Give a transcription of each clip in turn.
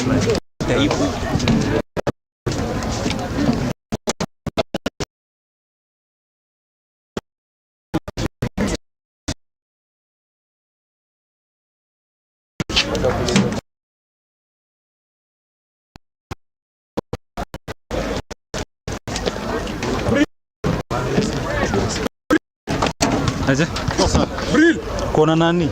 Taipu. Aje? Bril. Kona nani?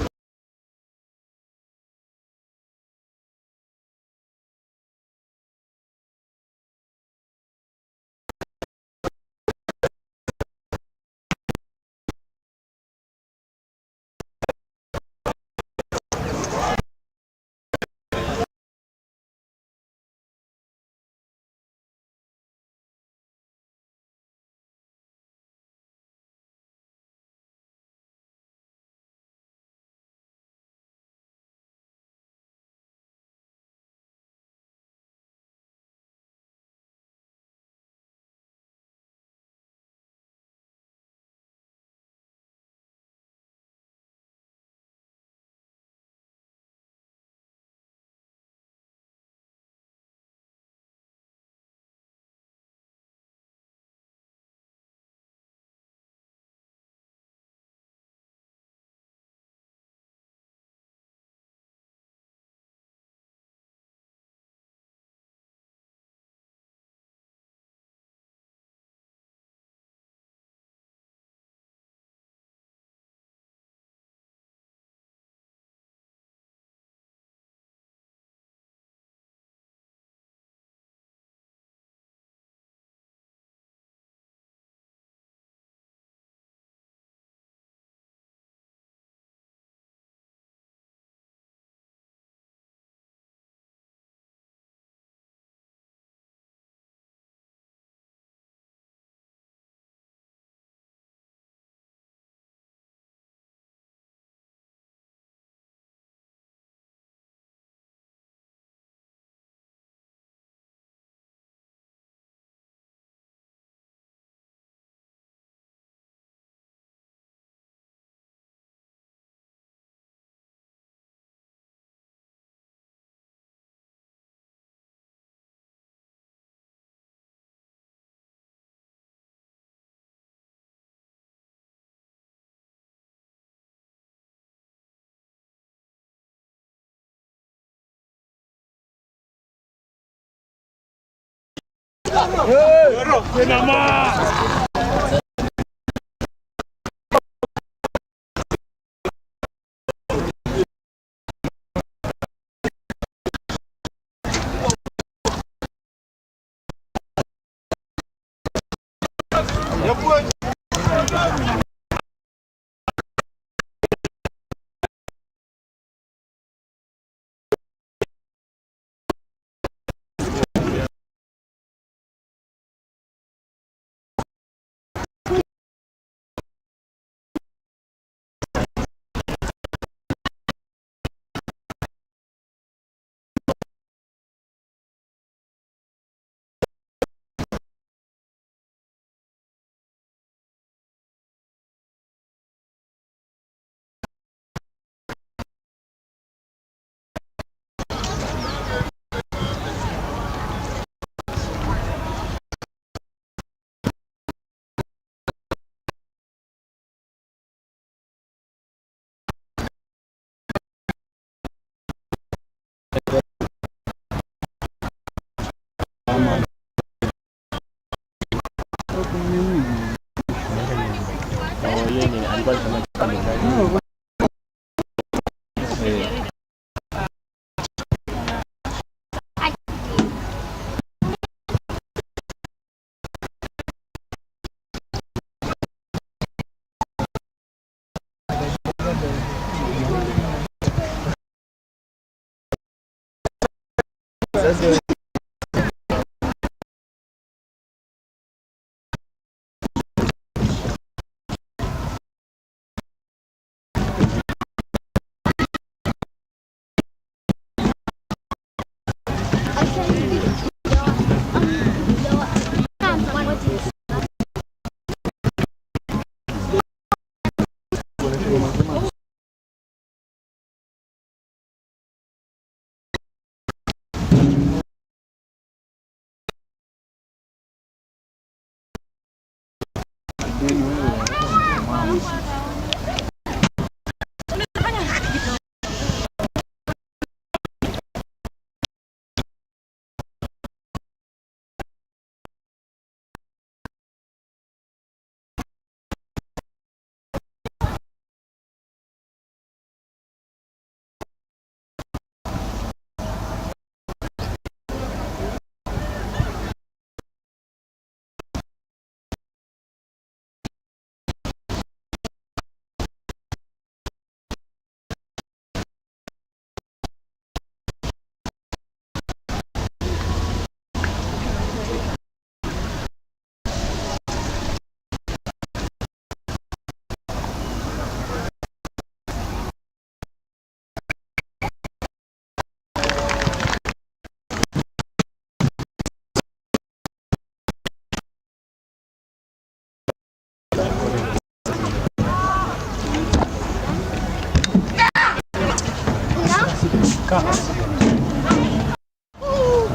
Hey, nama.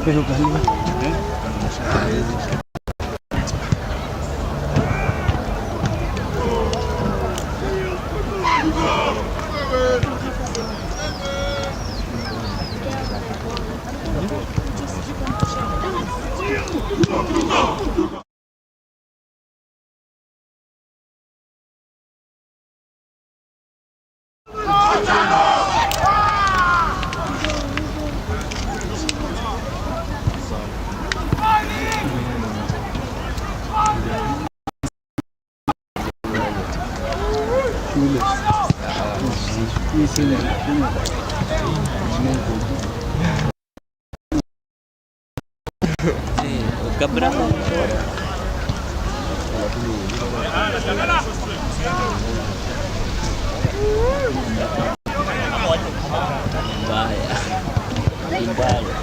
Pero kaliwa. Keberapa? Bahaya. Bahaya.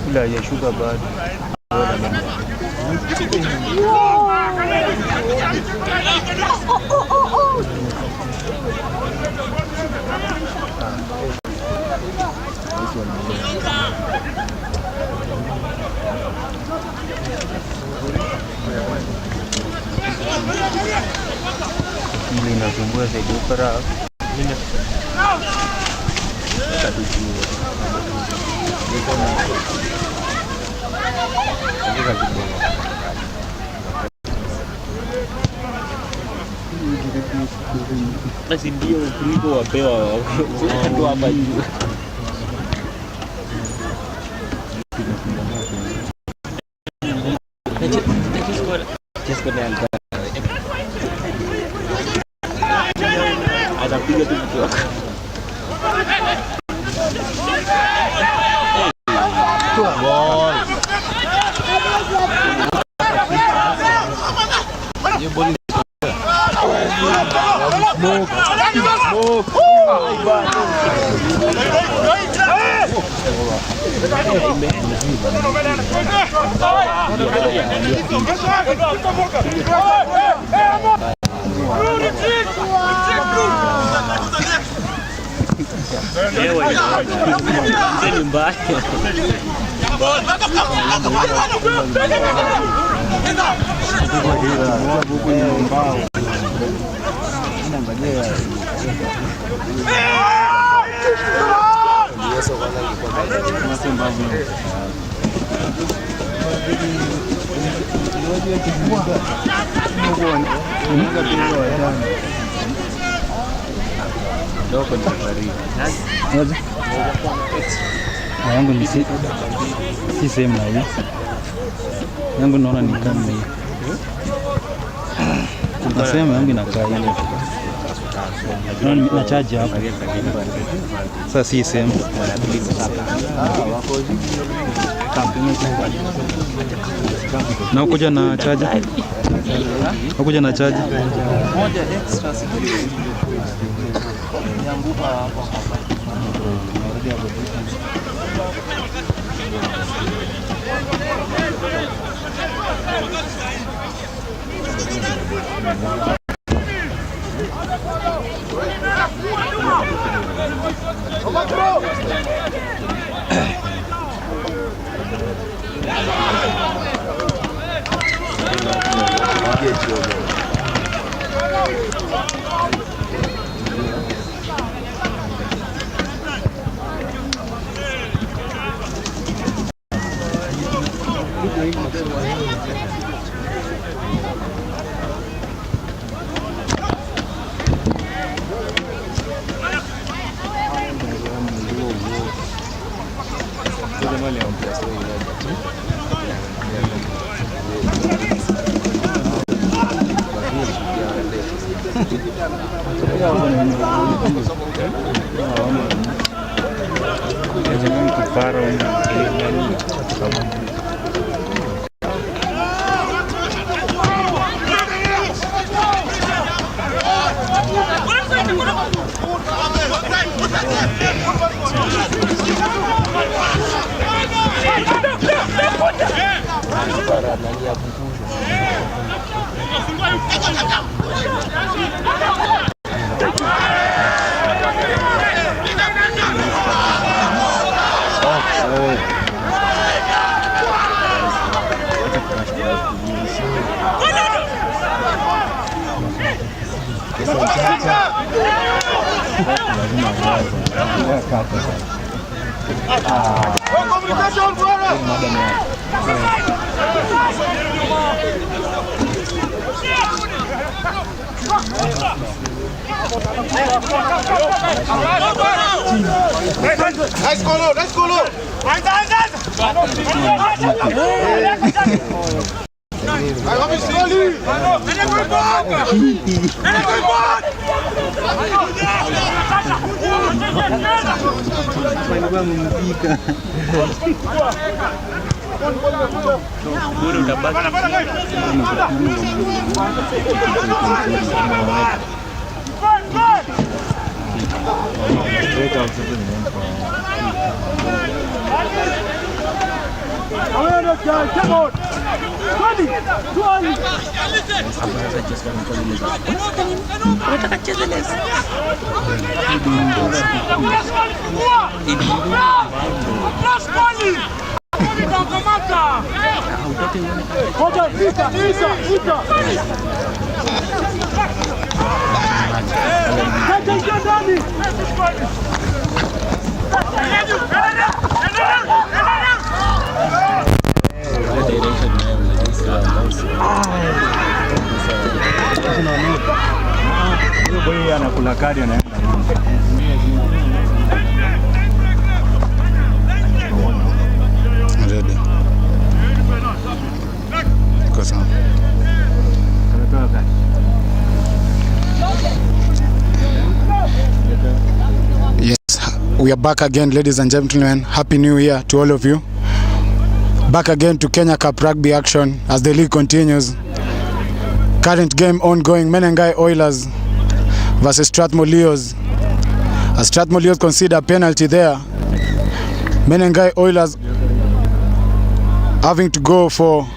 Ila ya shuka bado. Ili inasumbua zaidi ukara. Basi ndio kuliko wapewa watu hapa juu. Anapiga tu mtu wako. Ni mbaya. Yangu ni si same na hii. Yangu naona ni kama hii. Nasema yangu inakaa hivi. Na charge hapa. Sasa si same. Na ukuja na charge? Ukuja na charge? Moja extra security. Yanguka hapo. Let's go low, let's go low. I love you slowly. Come on. Boy anakula kadi anaenda. Ready. Kosa. Yes, we are back again, ladies and gentlemen. Happy New Year to all of you. Back again to Kenya Cup rugby action as the league continues. Current game ongoing, Menengai Oilers versus Strathmore Leos. As Strathmore Leos concede a penalty there, Menengai Oilers having to go for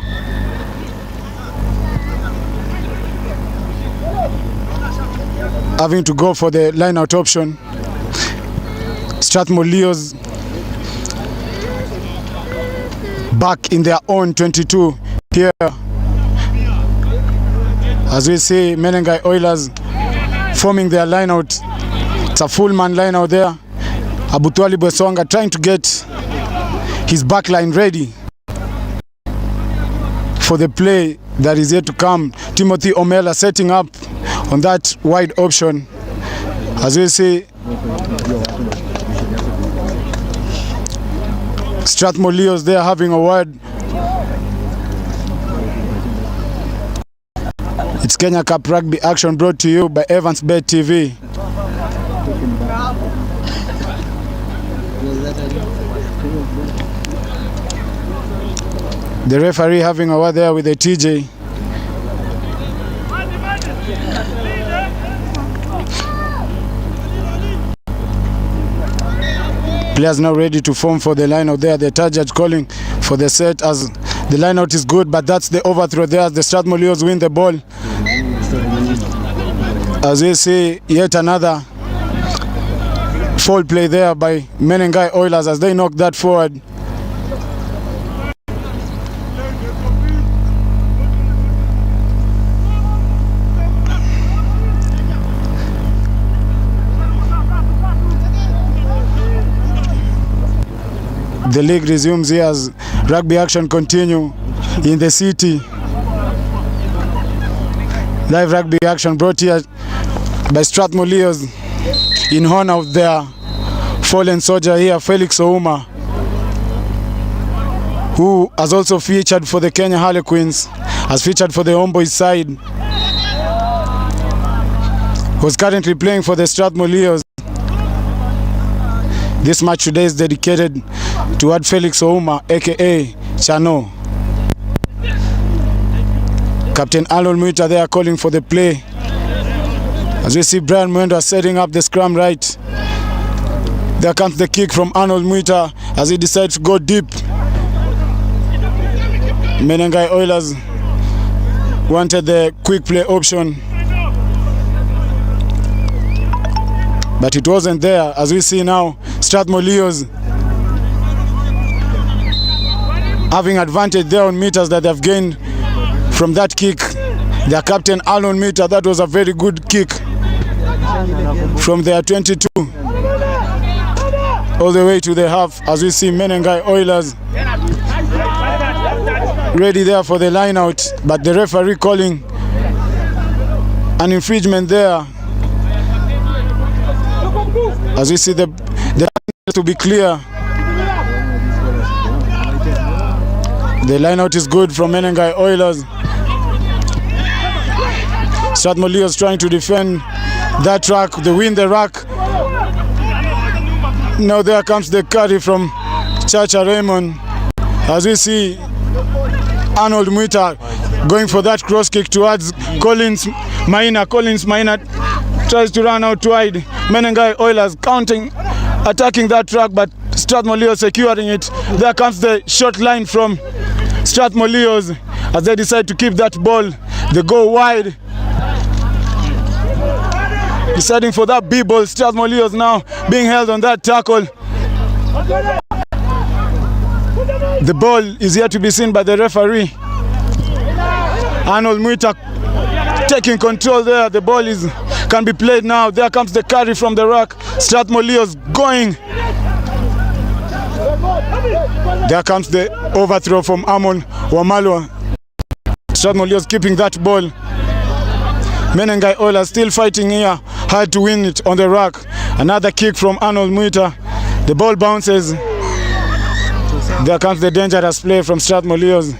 the line out option. Strathmore Leos back in their own 22 here. As we see, Menengai Oilers forming their line out. It's a full man line out there. Abutwali Bwesonga trying to get his back line ready for the play that is yet to come. Timothy Omela setting up on that wide option. As we see, Strathmore Leos there having a word. It's Kenya Cup Rugby action brought to you by Evans Bet TV. The referee having a word there with the TJ. Players now ready to form for the line out there. The judge calling for the set as the line out is good, but that's the overthrow there as the Strathmore Leos win the ball. As we see, yet another foul play there by Menengai Oilers as they knock that forward. The league resumes here as rugby action continue in the city. Live rugby action brought here by Strathmore Leos in honor of their fallen soldier here, Felix Ouma, who has also featured for the Kenya Harlequins, has featured for the Homeboys side, who's currently playing for the Strathmore Leos. This match today is dedicated to Felix Ouma, aka Chano. Captain Arnold Muita there calling for the play. As we see Brian Mwenda setting up the scrum right. There comes the kick from Arnold Muita as he decides to go deep. Menengai Oilers wanted the quick play option, but it wasn't there. As we see now, Strathmore Leos having advantage there on meters that they've gained from that kick. Their captain Alon Mita, that was a very good kick from their 22 all the way to the half. As we see Menengai Oilers ready there for the line out, but the referee calling an infringement there. As we see the to be clear. The line out is good from Menengai Oilers. Strathmore Leos trying to defend that track. They win the rack. Now there comes the carry from Chacha Raymond. As we see Arnold Muita going for that cross kick towards Collins Maina. Collins Maina tries to run out wide. Menengai Oilers attacking that track, but Strathmore Leos securing it. There comes the short line from Strathmore Leos as they decide to keep that ball. They go wide, deciding for that B-ball. Strathmore Leos now being held on that tackle. The ball is yet to be seen by the referee. Arnold Muita taking control there. The ball can be played now. There comes the carry from the rack. Strathmore Leos going. There comes the overthrow from Amon Wamalwa. Strathmore Leos keeping that ball. Menengai Oilers still fighting here, hard to win it on the rack. Another kick from Arnold Muita. The ball bounces. There comes the dangerous play from Strathmore Leos.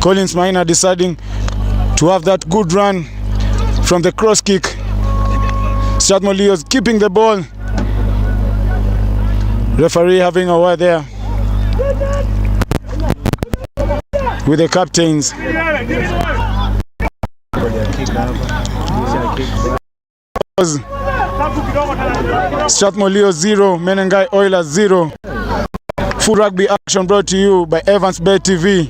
Collins Maina deciding to have that good run from the cross kick. Strathmore Leos keeping the ball. Referee having a word there with the captains. Strathmore Leos 0, Menengai Oilers 0. Full rugby action brought to you by Evans Bet TV.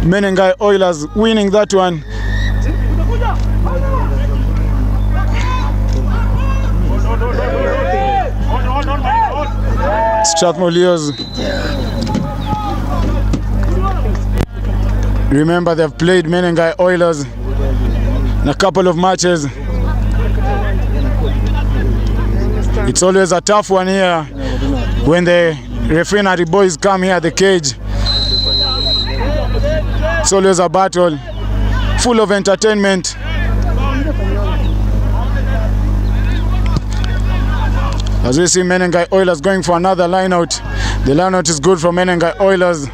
Menengai Oilers winning that one Strathmore Leos. Remember, they've played Menengai Oilers in a couple of matches. It's always a tough one here when the refinery boys come here at the cage. It's always a battle, full of entertainment. As we see Menengai Oilers going for another line out. The line out is good for Menengai Oilers.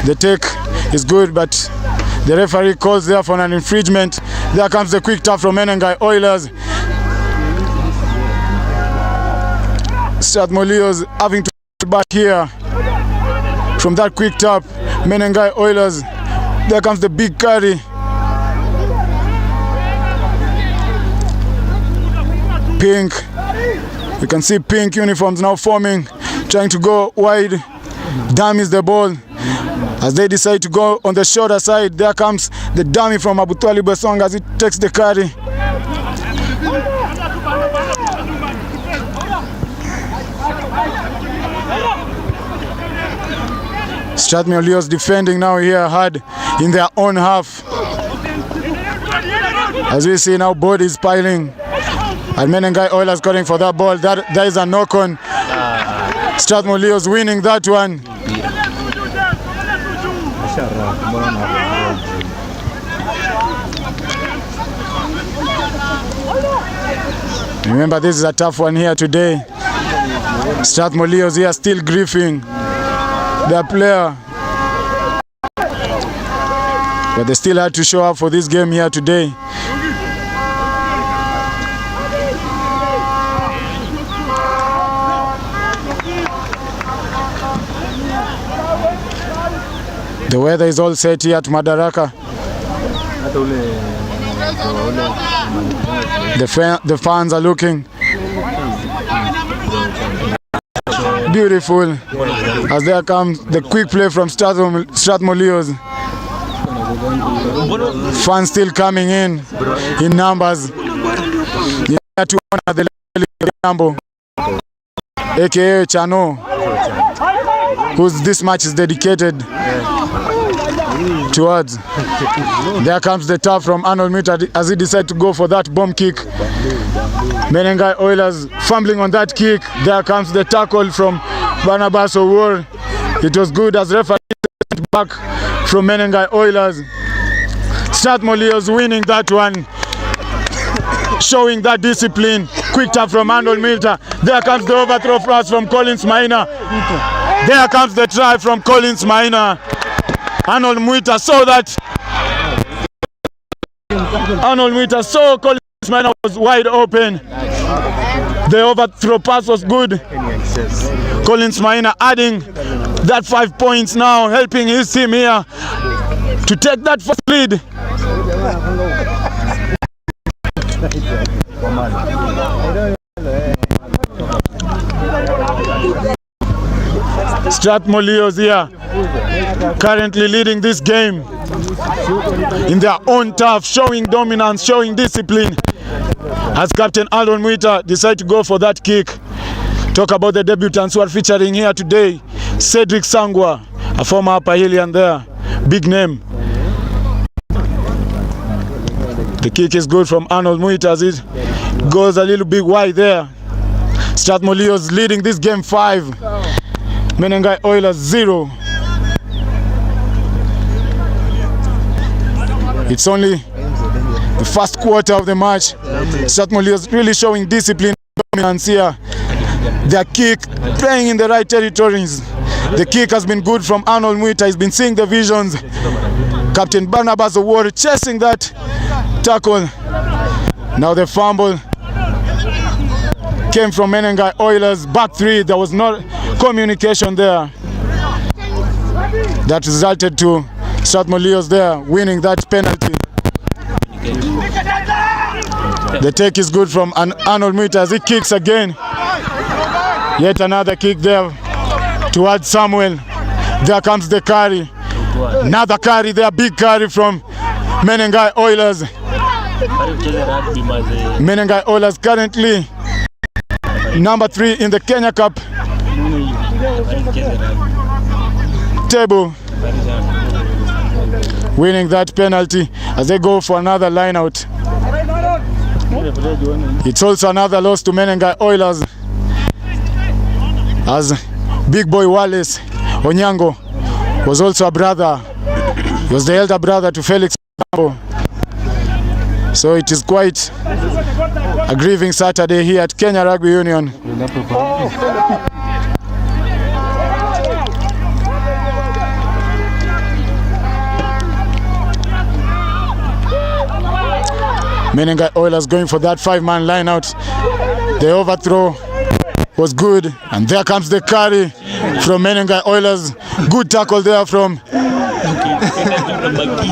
The take is good, but the referee calls there for an infringement. There comes the quick tap from Menengai Oilers. Strathmore Leos having to get back here from that quick tap. Menengai Oilers. There comes the big carry. Pink. You can see pink uniforms now forming, trying to go wide. Dummies the ball. As they decide to go on the shorter side, there comes the dummy from Abutwali Besong as he takes the carry. Strathmore Leos defending now here hard in their own half. As we see now, bodies piling. And Menengai Oilers calling for that ball. There is a knock on. Strathmore Leos winning that one. Remember, this is a tough one here today. Strathmore Leos here still griefing their player, but they still had to show up for this game here today. The weather is all set here at Madaraka. The fans are looking beautiful as there comes the quick play from Strathmore Leos. Fans still coming in numbers. Here to honor the Lambo, aka Chano, whose this match is dedicated towards. There comes the tap from Arnold Muta as he decided to go for that bomb kick. Menengai Oilers fumbling on that kick. There comes the tackle from Barnabas Owor. It was good as referee back from Menengai Oilers. Strathmore Leos winning that one, showing that discipline. Quick tap from Arnold Milter. There comes the overthrow pass from Collins Maina. There comes the try from Collins Maina. Arnold Muita saw that. Arnold Muita saw Collins Maina was wide open. The overthrow pass was good. Collins Maina adding that 5 points now, helping his team here to take that first lead. Strathmore Leos here currently leading this game in their own turf, showing dominance, showing discipline. As Captain Alon Muita decided to go for that kick. Talk about the debutants who are featuring here today. Cedric Sangwa, a former Upper Hillian there, big name. The kick is good from Arnold Muita as it goes a little bit wide there. Strathmore Leos leading this game 5. Menengai Oilers 0. It's only the first quarter of the match. Strathmore Leos really showing discipline, dominance here. Their kick playing in the right territories. The kick has been good from Arnold Muita. He's been seeing the visions. Captain Barnabas Owor chasing that tackle. Now the fumble came from Menengai Oilers. Back 3. There was no communication there. That resulted to Strathmore Leos there winning that penalty. The take is good from Arnold Muita as he kicks again. Yet another kick there towards Samuel. There comes the carry. Another carry there, big carry from Menengai Oilers. Menengai Oilers currently number 3 in the Kenya Cup. Table winning that penalty as they go for another line out. It's also another loss to Menengai Oilers as big boy Wallace Onyango was also a brother. He was the elder brother to Felix. So it is quite a grieving Saturday here at Kenya Rugby Union. Menengai Oilers going for that 5-man line out. The overthrow was good, and there comes the carry from Menengai Oilers. Good tackle there from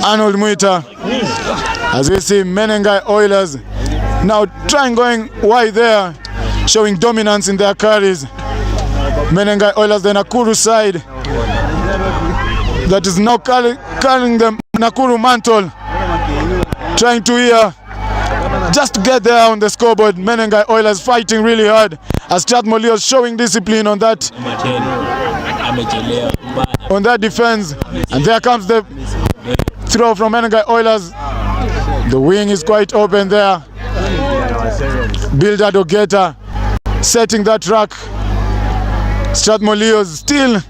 Arnold Muita. As we see Menengai Oilers now trying going wide there, showing dominance in their carries. Menengai Oilers, the Nakuru side, that is now carrying the Nakuru mantle, trying to here just to get there on the scoreboard. Menengai Oilers fighting really hard as Strathmore showing discipline on that defense. And there comes the throw from Menengai Oilers. The wing is quite open there. Builder Dogeta setting that track. Strathmore still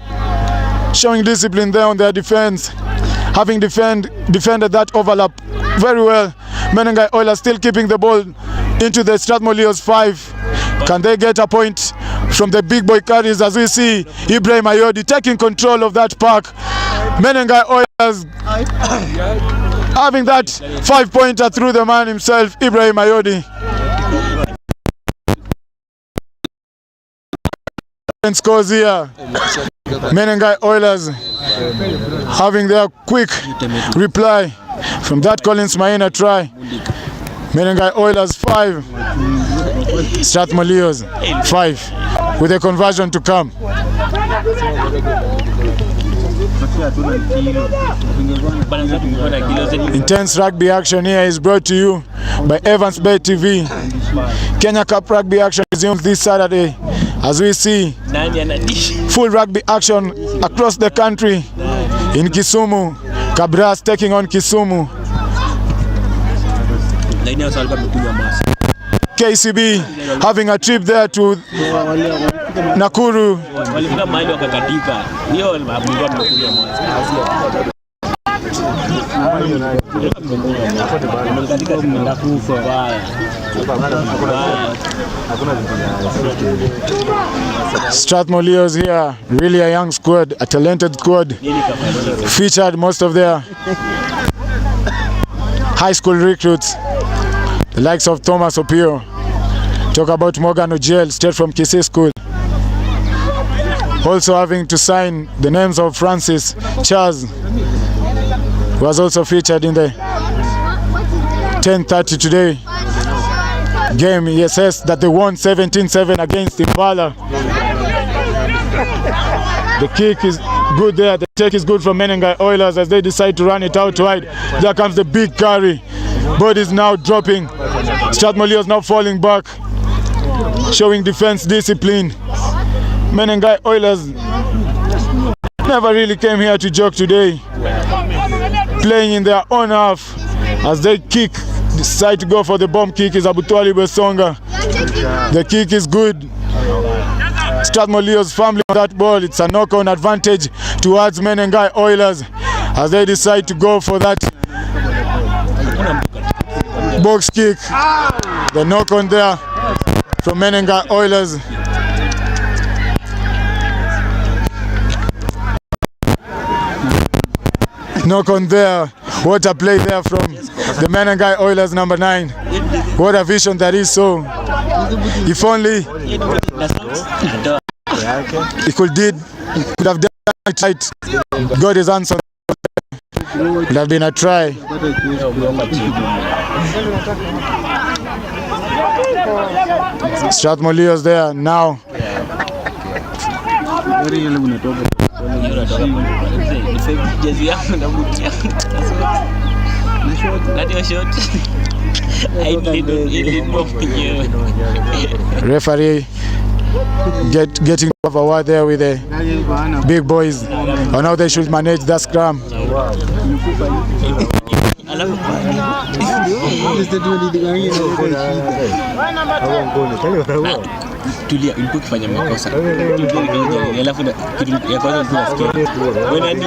showing discipline there on their defense, having defended that overlap very well. Menengai Oilers still keeping the ball into the Strathmore 5. Can they get a point from the big boy carries as we see Ibrahim Ayodi taking control of that park? Menengai Oilers having that 5-pointer through the man himself, Ibrahim Ayodi. And scores here. Menengai Oilers having their quick reply from that Collins Maina try. Menengai Oilers 5, Strathmore 5, with a conversion to come. Intense rugby action here is brought to you by Evans Bay TV. Kenya Cup rugby action resumes this Saturday as we see full rugby action across the country. In Kisumu, Kabras taking on Kisumu. KCB having a trip there to Nakuru. Strathmore Leos here, really a young squad, a talented squad. Featured most of their high school recruits, the likes of Thomas Opio. Talk about Morgan Ojiel, straight from Kisii School. Also having to sign the names of Francis Charles, who was also featured in the 10:30 today game ESS that they won 17-7 against Impala. The kick is good there, the take is good from Menengai Oilers as they decide to run it out wide. There comes the big carry. Bodies now dropping. Strathmore is now falling back, showing defense discipline. Menengai Oilers never really came here to joke today, playing in their own half as they kick. Decide to go for the bomb kick is Abutwali Besonga. The kick is good. Strathmore Leos fumbling on that ball. It's a knock-on advantage towards Menengai Oilers as they decide to go for that box kick. The knock-on there from Menengai Oilers. Knock-on there. What a play there from the Menengai Oilers number 9. What a vision that is. So if only he could have done it right, got his hands on it, would have been a try. Strathmore Leos there now. Referee getting of a word there with the big boys on how they should manage that scrum. Tulia, ilikuwa kufanya makosa. Alafu kitu ya kwanza tunasikia. Wewe nani?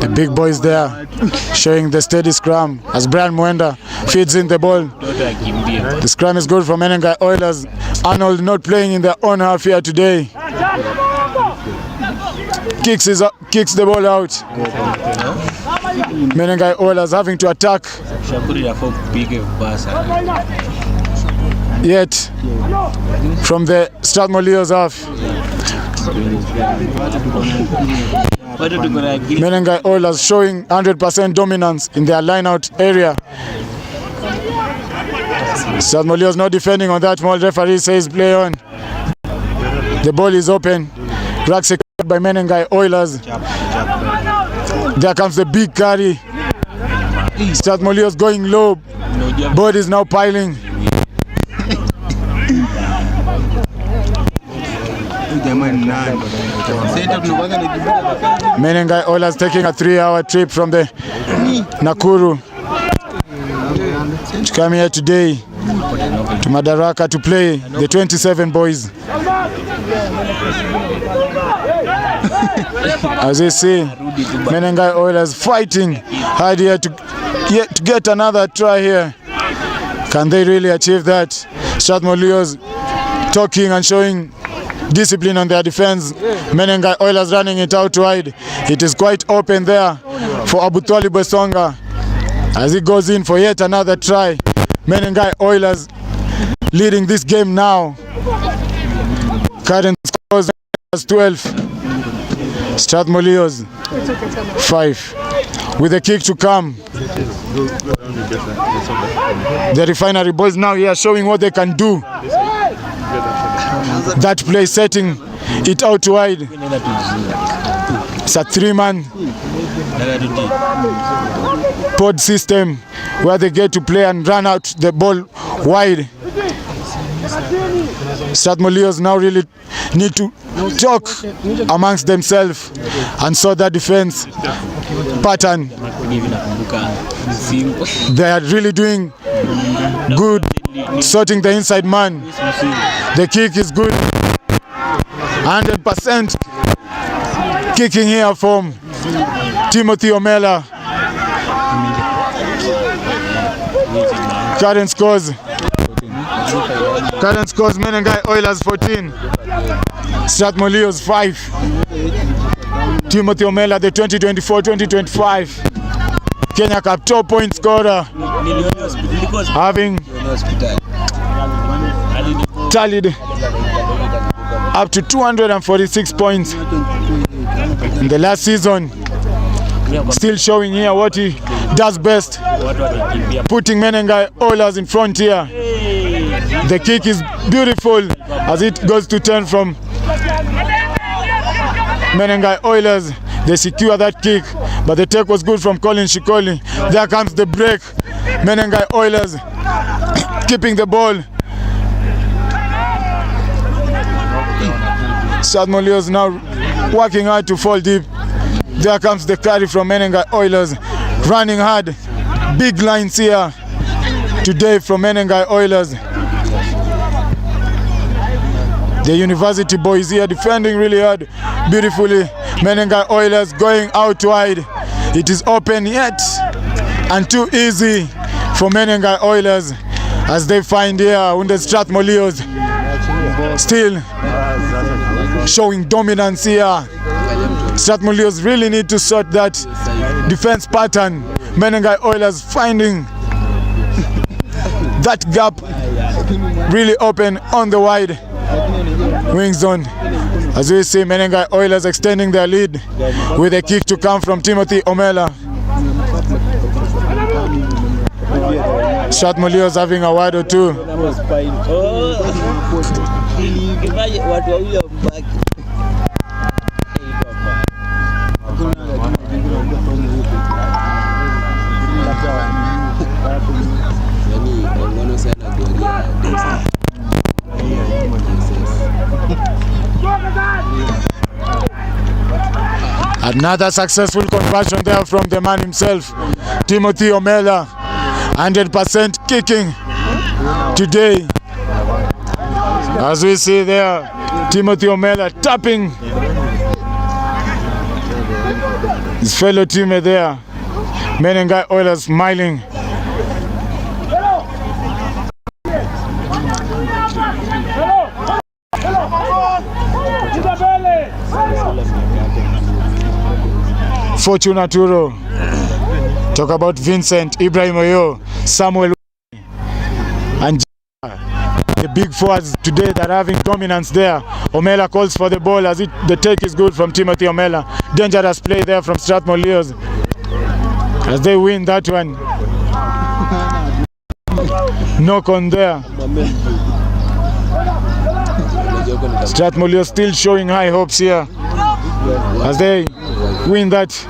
The big boys there showing the steady scrum as Brian Mwenda feeds in the ball. The scrum is good from Menengai Oilers. Arnold not playing in their own half here today. Kicks the ball out. Menengai Oilers having to attack. Yet from the Strathmore Leos half. Menengai Oilers showing 100% dominance in their line-out area. Strathmore Leos not defending on that. Small referee says play on. The ball is open. Rack secured by Menengai Oilers. There comes the big carry. Strathmore Leos going low. Board is now piling. Menengai Oilers taking a 3-hour trip from the Nakuru to come here today to Madaraka to play the 27 boys. As you see, Menengai Oilers fighting hard here to get another try here. Can they really achieve that? Strathmore Leos talking and showing discipline on their defense. Menengai Oilers running it out wide. It is quite open there for Abutwali Bwesonga as he goes in for yet another try. Menengai Oilers leading this game now. Current scores 12. Strathmore Leos 5. With a kick to come. The Refinery boys now here showing what they can do. That play setting it out wide. It's a 3-man pod system where they get to play and run out the ball wide. Strathmore Leos now really need to talk amongst themselves and sort that defense pattern. They are really doing good sorting the inside man. The kick is good. 100% kicking here from Timothy Omela. Current scores Menengai Oilers 14. Strathmore Leos 5. Timothy Omela, the 2024-2025 Kenya Cup top point scorer, having tallied up to 246 points in the last season. Still showing here what he does best, putting Menengai Oilers in front here. The kick is beautiful as it goes to turn from Menengai Oilers. They secure that kick, but the take was good from Colin Shikoli. There comes the break. Menengai Oilers keeping the ball. Strathmore Leos now working hard to fall deep. There comes the carry from Menengai Oilers, running hard. Big lines here today from Menengai Oilers. The University boys here defending really hard, beautifully. Menengai Oilers going out wide. It is open yet and too easy for Menengai Oilers as they find here under Strathmore Leos. Still showing dominance here. Strathmore Leos really need to sort that defense pattern. Menengai Oilers finding that gap really open on the wide wing zone. As we see, Menengai Oilers extending their lead with a kick to come from Timothy Omela. Strathmore Leos having a word or two. Another successful conversion there from the man himself, Timothy Omela. 100% kicking today. As we see there, Timothy Omela tapping his fellow teammate there. Menengai Oilers smiling. Fortuna Turo. Talk about Vincent, Ibrahim Oyo, Samuel, and the big forwards today that are having dominance there. Omela calls for the ball as the take is good from Timothy Omela. Dangerous play there from Strathmore Leos as they win that one. Knock on there. Strathmore Leos still showing high hopes here as they win that.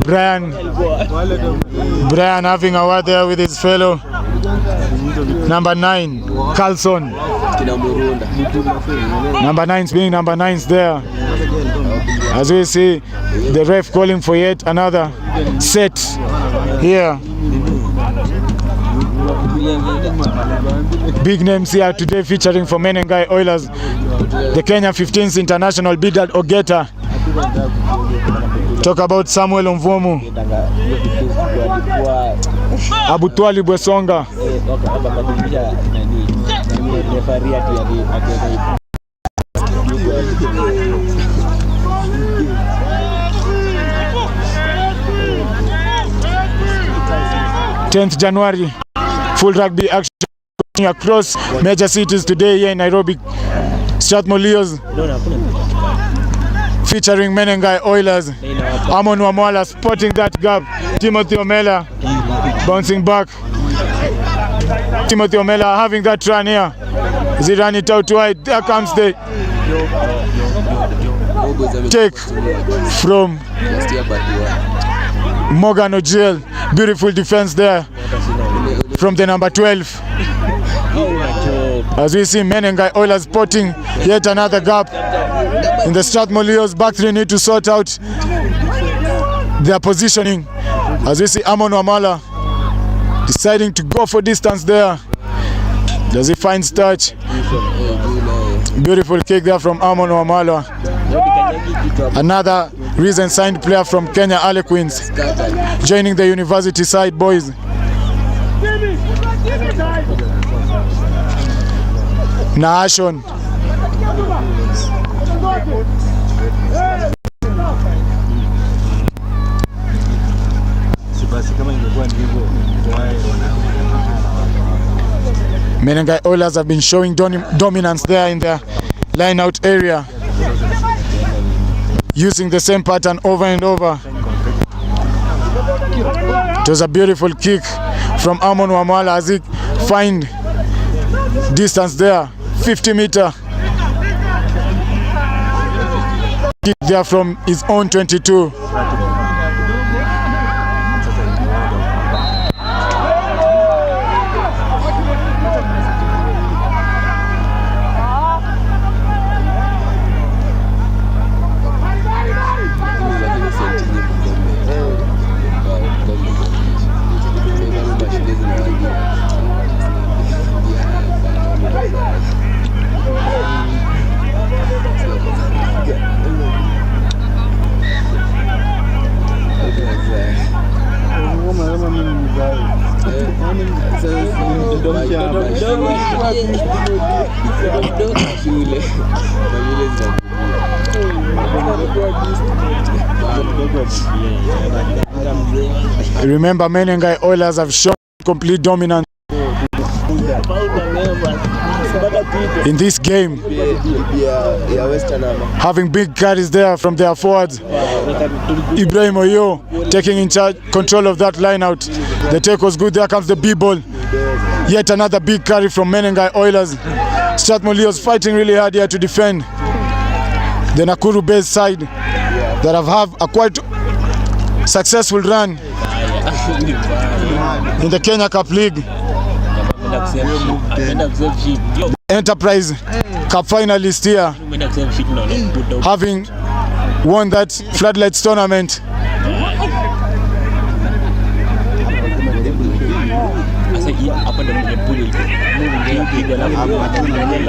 Brian having a word there with his fellow number 9, Carlson. Number 9's being number 9's there. As we see the ref calling for yet another set here. Big names here today featuring for Menengai Oilers. The Kenya 15th international Bidad Ogeta. Talk about Samuel Omvomu, Abutwali Bwesonga. 10th January, full rugby action across major cities today here in Nairobi. Strathmore Leos featuring Menengai Oilers. Amon Wamwala spotting that gap. Timothy Omela bouncing back. Timothy Omela having that run here. Is he running it out wide? There comes the take from Morgan Ojiel. Beautiful defense there from the number 12. As we see Menengai Oilers spotting yet another gap in the Strathmore Leos. Back three need to sort out their positioning. As we see Amon Wamala deciding to go for distance there. Does he find touch? Beautiful kick there from Amon Wamala. Another recent signed player from Kenya Harlequins joining the university side boys. Naashon. Menengai Oilers have been showing dominance there in the line-out area, using the same pattern over and over. It was a beautiful kick from Amon Wamala as he find distance there, 50-meter kick there from his own 22. Remember, Menengai Oilers have shown complete dominance in this game, having big carries there from their forwards. Ibrahim Oyo taking in charge, control of that line out. The take was good. There comes the B-ball. Yet another big carry from Menengai Oilers. Strathmore Leos fighting really hard here to defend the Nakuru-based side that have a quite successful run in the Kenya Cup League. Enterprise Cup finalist here, having won that Floodlights tournament.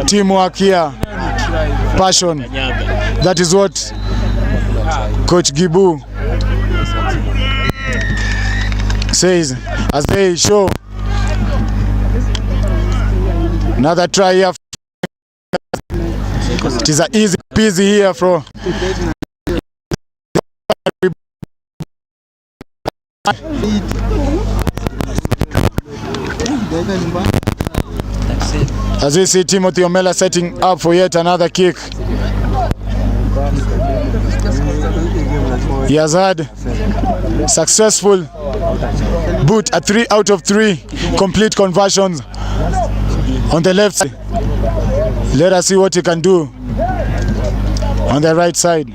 Teamwork here, passion. That is what Coach Gibu says as they show another try here. It is an easy peasy here for as we see Timothy Omela setting up for yet another kick. He has had successful boot at 3 out of 3 complete conversions on the left side. Let us see what he can do on the right side.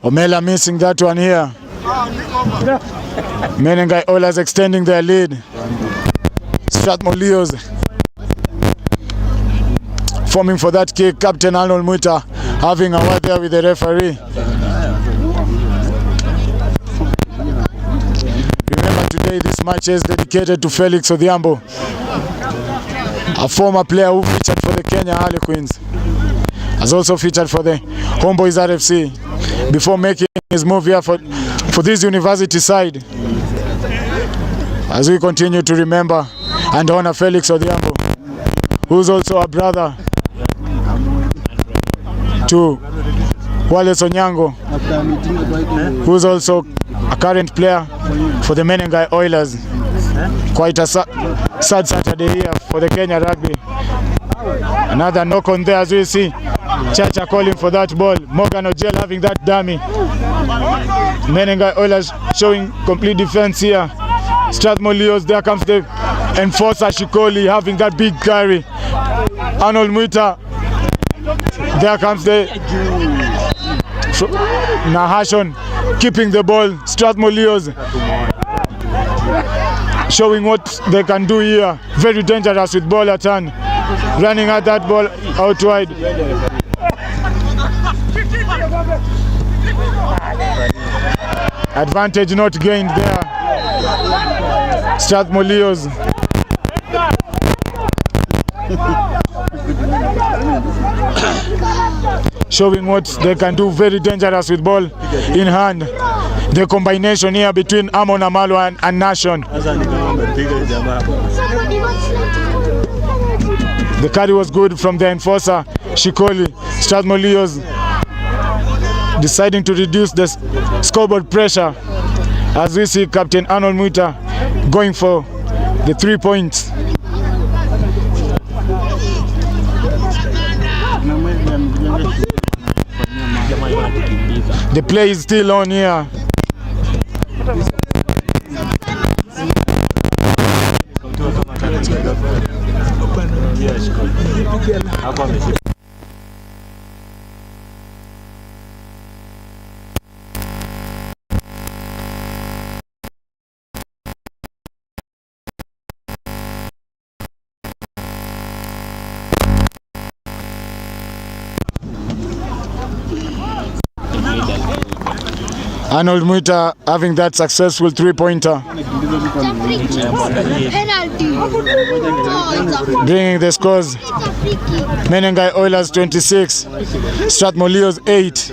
Omela missing that one here. Menengai Oilers extending their lead. Strathmore Leos forming for that kick. Captain Arnold Muta having a word there with the referee. Remember, today this match is dedicated to Felix Odhiambo, a former player who featured for the Kenya Harlequins, has also featured for the Homeboys RFC before making his move here for this university side. As we continue to remember and honor Felix Odhiambo, who's also a brother to Wale Sonyango, who's also a current player for the Menengai Oilers. Quite a sad Saturday here for the Kenya Rugby. Another knock on there as we see Chacha calling for that ball. Morgan Ojel having that dummy. Menengai Oilers showing complete defense here. Strathmore Leos, there comes the enforcer Shikoli having that big carry. Arnold Muita, there comes the Nahashon keeping the ball. Strathmore Leos showing what they can do here. Very dangerous with ball at hand. Running at that ball out wide. Advantage not gained there. Strathmore Leos showing what they can do. Very dangerous with ball in hand. The combination here between Amon Amalo and Nation. The carry was good from the enforcer Shikoli. Strathmore Leos deciding to reduce the scoreboard pressure as we see Captain Arnold Muita going for the 3 points. The play is still on here. Arnold Muita having that successful 3-pointer, bringing the scores. Menengai Oilers 26, Strathmore Leos 8.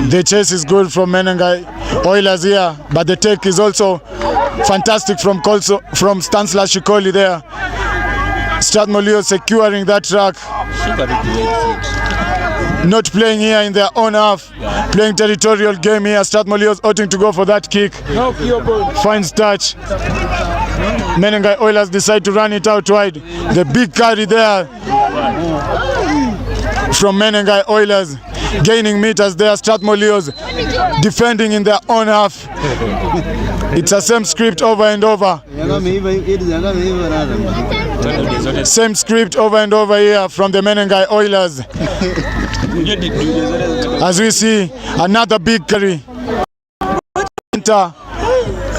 The chase is good from Menengai Oilers here, but the take is also fantastic from Stanislas Shikoli there. Strathmore Leos securing that track. not playing here in their own half, playing territorial game here. Strathmore oughting to go for that kick. Finds touch. Menengai Oilers decide to run it out wide. The big carry there from Menengai Oilers, gaining meters there. Strathmore defending in their own half. It's the same script over and over. Same script over and over here from the Menengai Oilers. As we see another big carry.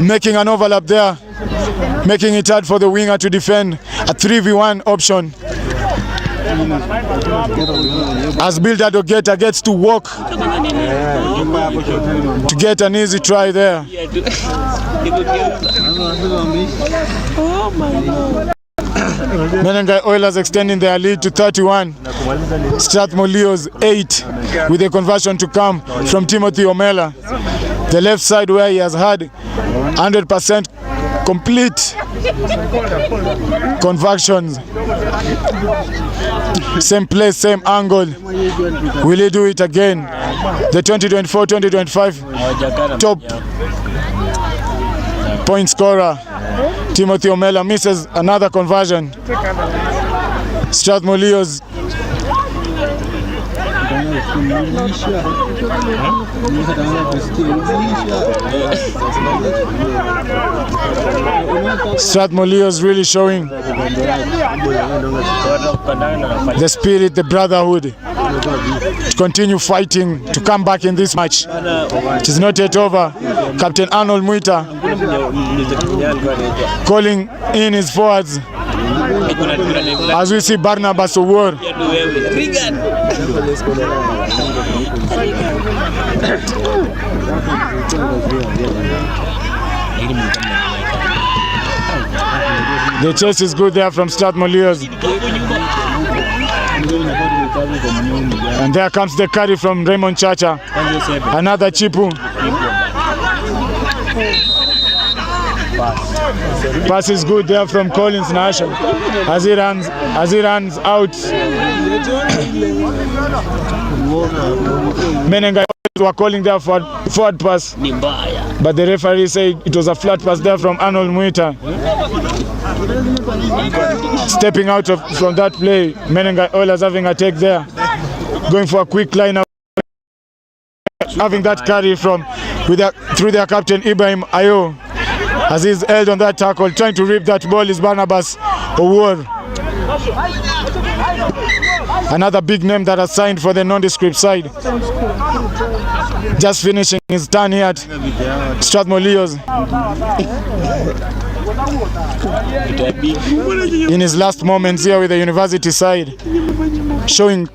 Making an overlap there, making it hard for the winger to defend. A 3v1 option. As Builder Dogeta gets to walk to get an easy try there. Menengai Oilers extending their lead to 31. Strathmore 8 with a conversion to come from Timothy Omela. The left side where he has had 100% complete conversions. Same place, same angle. Will he do it again? The 2024-2025 top point scorer Timothy Omela misses another conversion. Strathmore Strathmore really showing the spirit, the brotherhood, to continue fighting, to come back in this match. It is not yet over. Captain Arnold Muita calling in his forwards. As we see Barnabas Owor the chase is good there from Strathmore. And there comes the carry from Raymond Chacha. Another Chipu. Pass is good there from Collins Nasha as he runs out. Menengai were calling there for forward pass, but the referee said it was a flat pass there from Arnold Muita. Stepping out from that play, Menengai Oilers having a take there, going for a quick line out, having that carry from through their captain Ibrahim Ayo. As he's held on that tackle, trying to rip that ball is Barnabas Owor. Another big name that has signed for the nondescript side. Just finishing his turn here at Strathmore in his last moments here with the university side, showing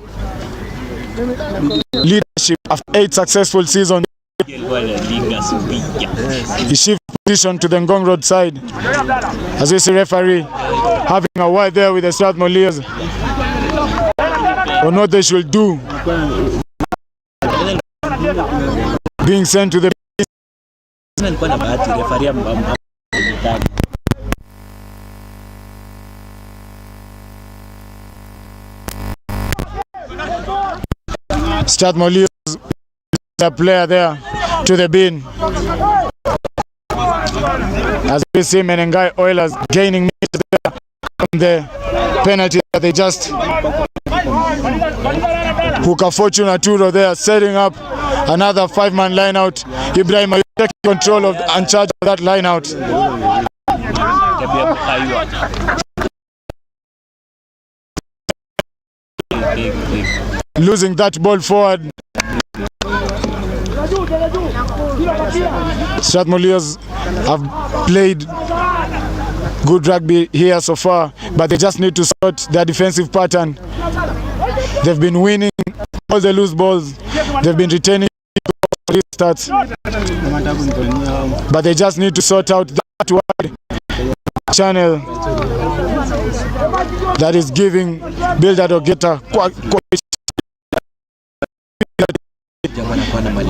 leadership after 8 successful seasons. He shifts position to the Ngong Road side. As we see referee having a word there with the Strathmore on what they should do. Being sent to the Strathmore the player there to the bin. As we see Menengai Oilers gaining meters there from the penalty that they just Huka Fortune Arturo there, setting up another 5-man line out. Ibrahim Ayo taking control of and charge of that line out. Losing that ball forward. Strathmore have played good rugby here so far, but they just need to sort their defensive pattern. They've been winning all the loose balls. They've been retaining restarts, but they just need to sort out that wide channel that is giving Builder Dogeta.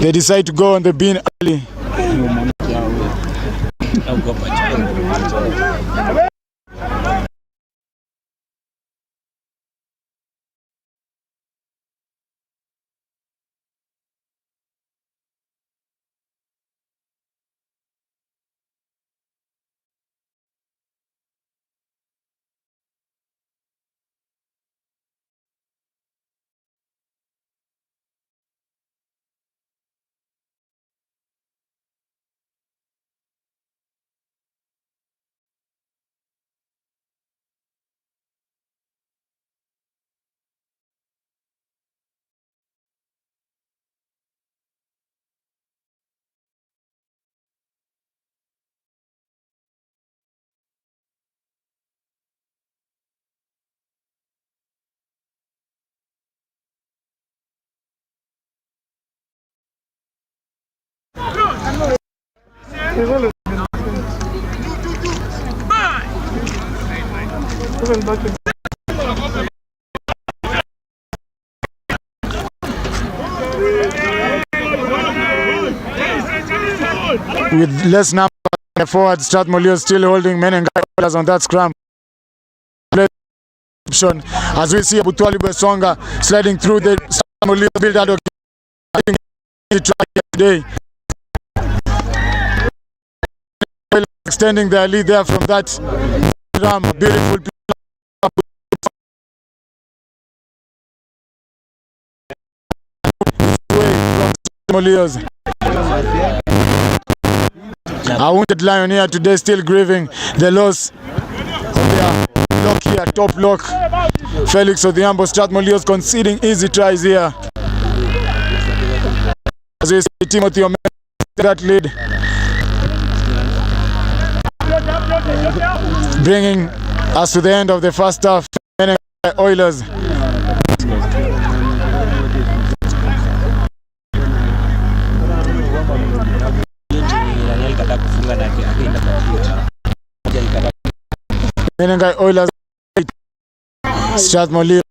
They decide to go on the bin early. With less number forward, Strathmore still holding Menengai on that scrum. As we see Abutwali Besonga sliding through the Strathmore build out today. Extending their lead there from that ram. Beautiful A wounded lion here today, still grieving the loss of their lock here, top lock. Felix Odhiambo, Strathmore conceding easy tries here. As we see Timothy Omega that lead, bringing us to the end of the first half. Menengai Oilers. Menengai Oilers 8, Strathmore 8.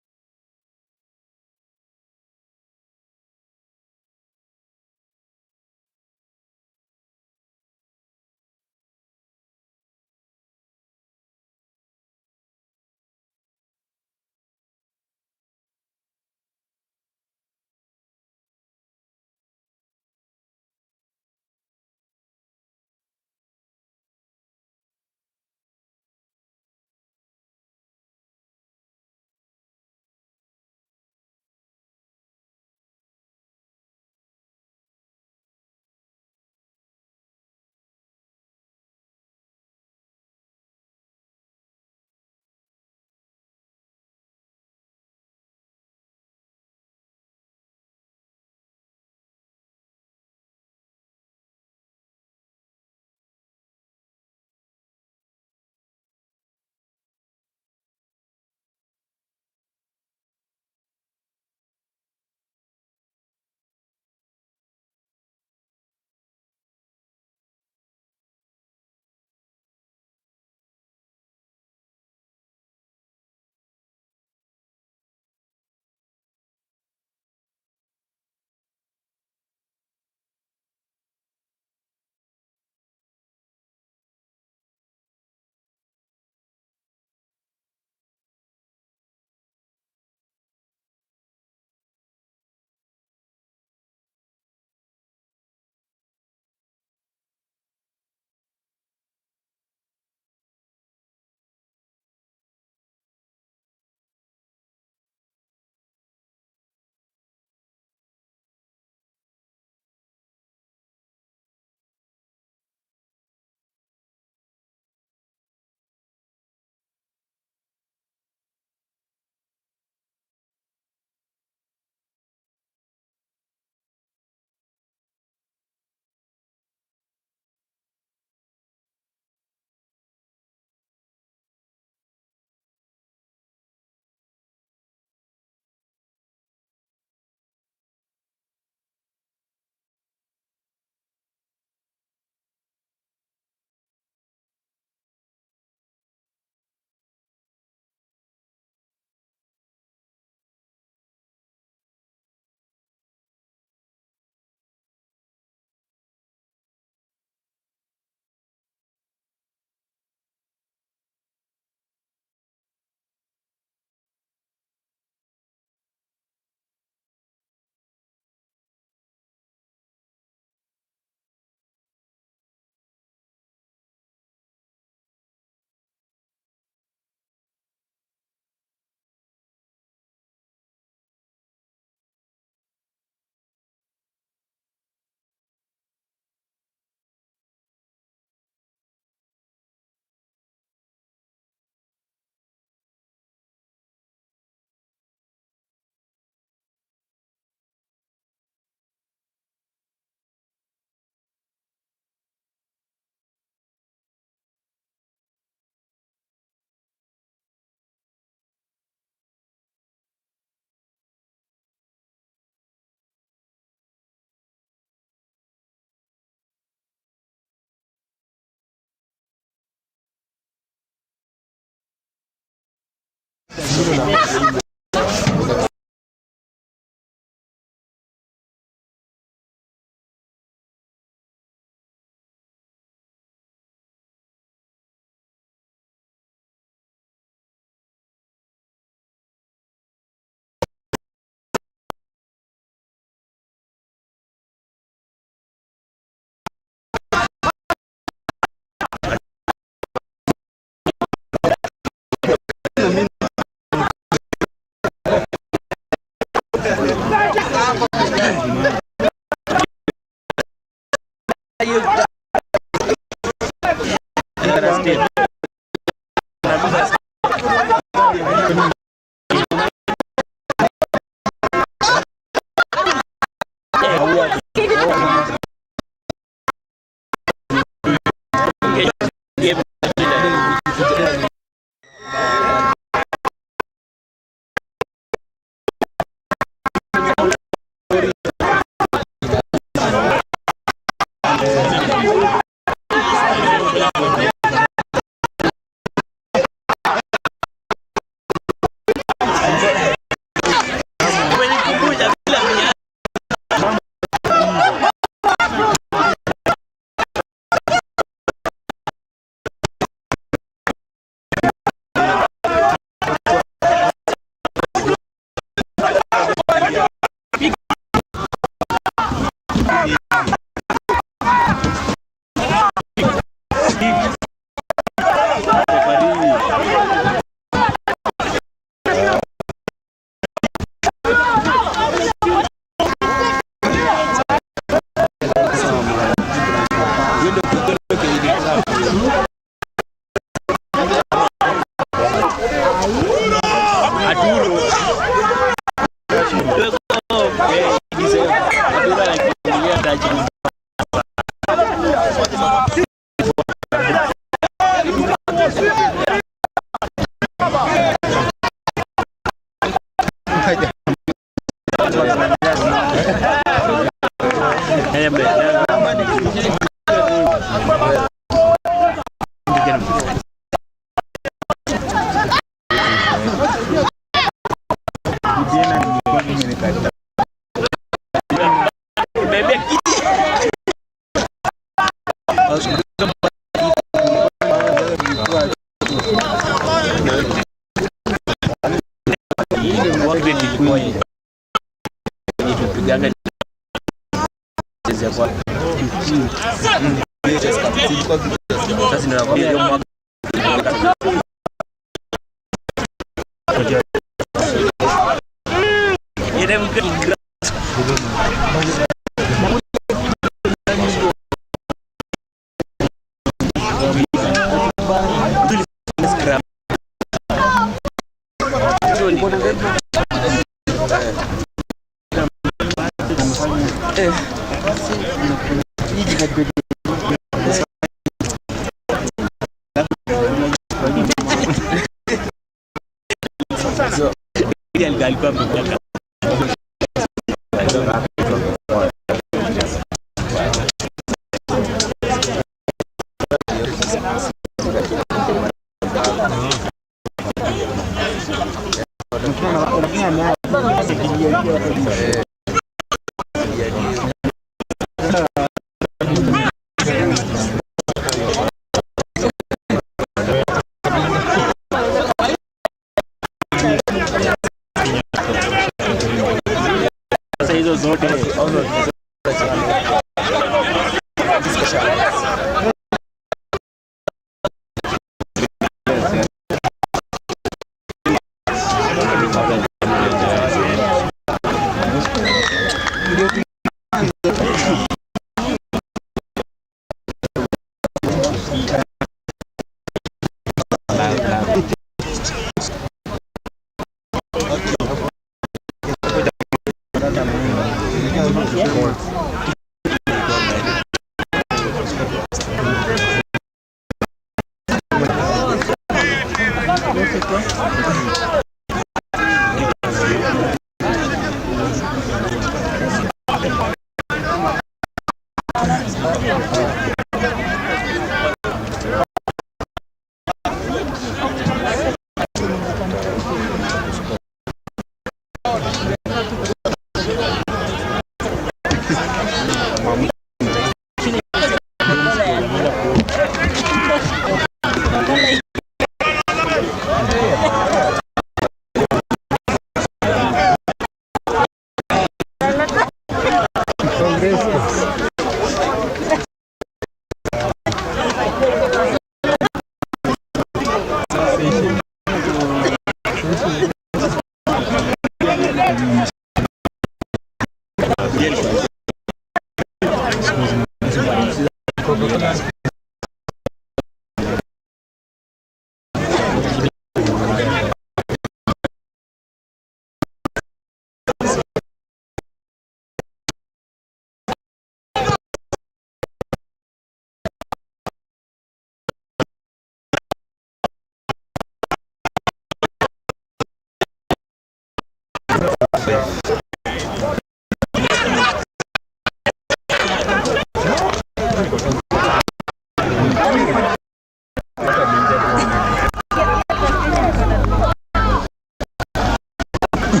The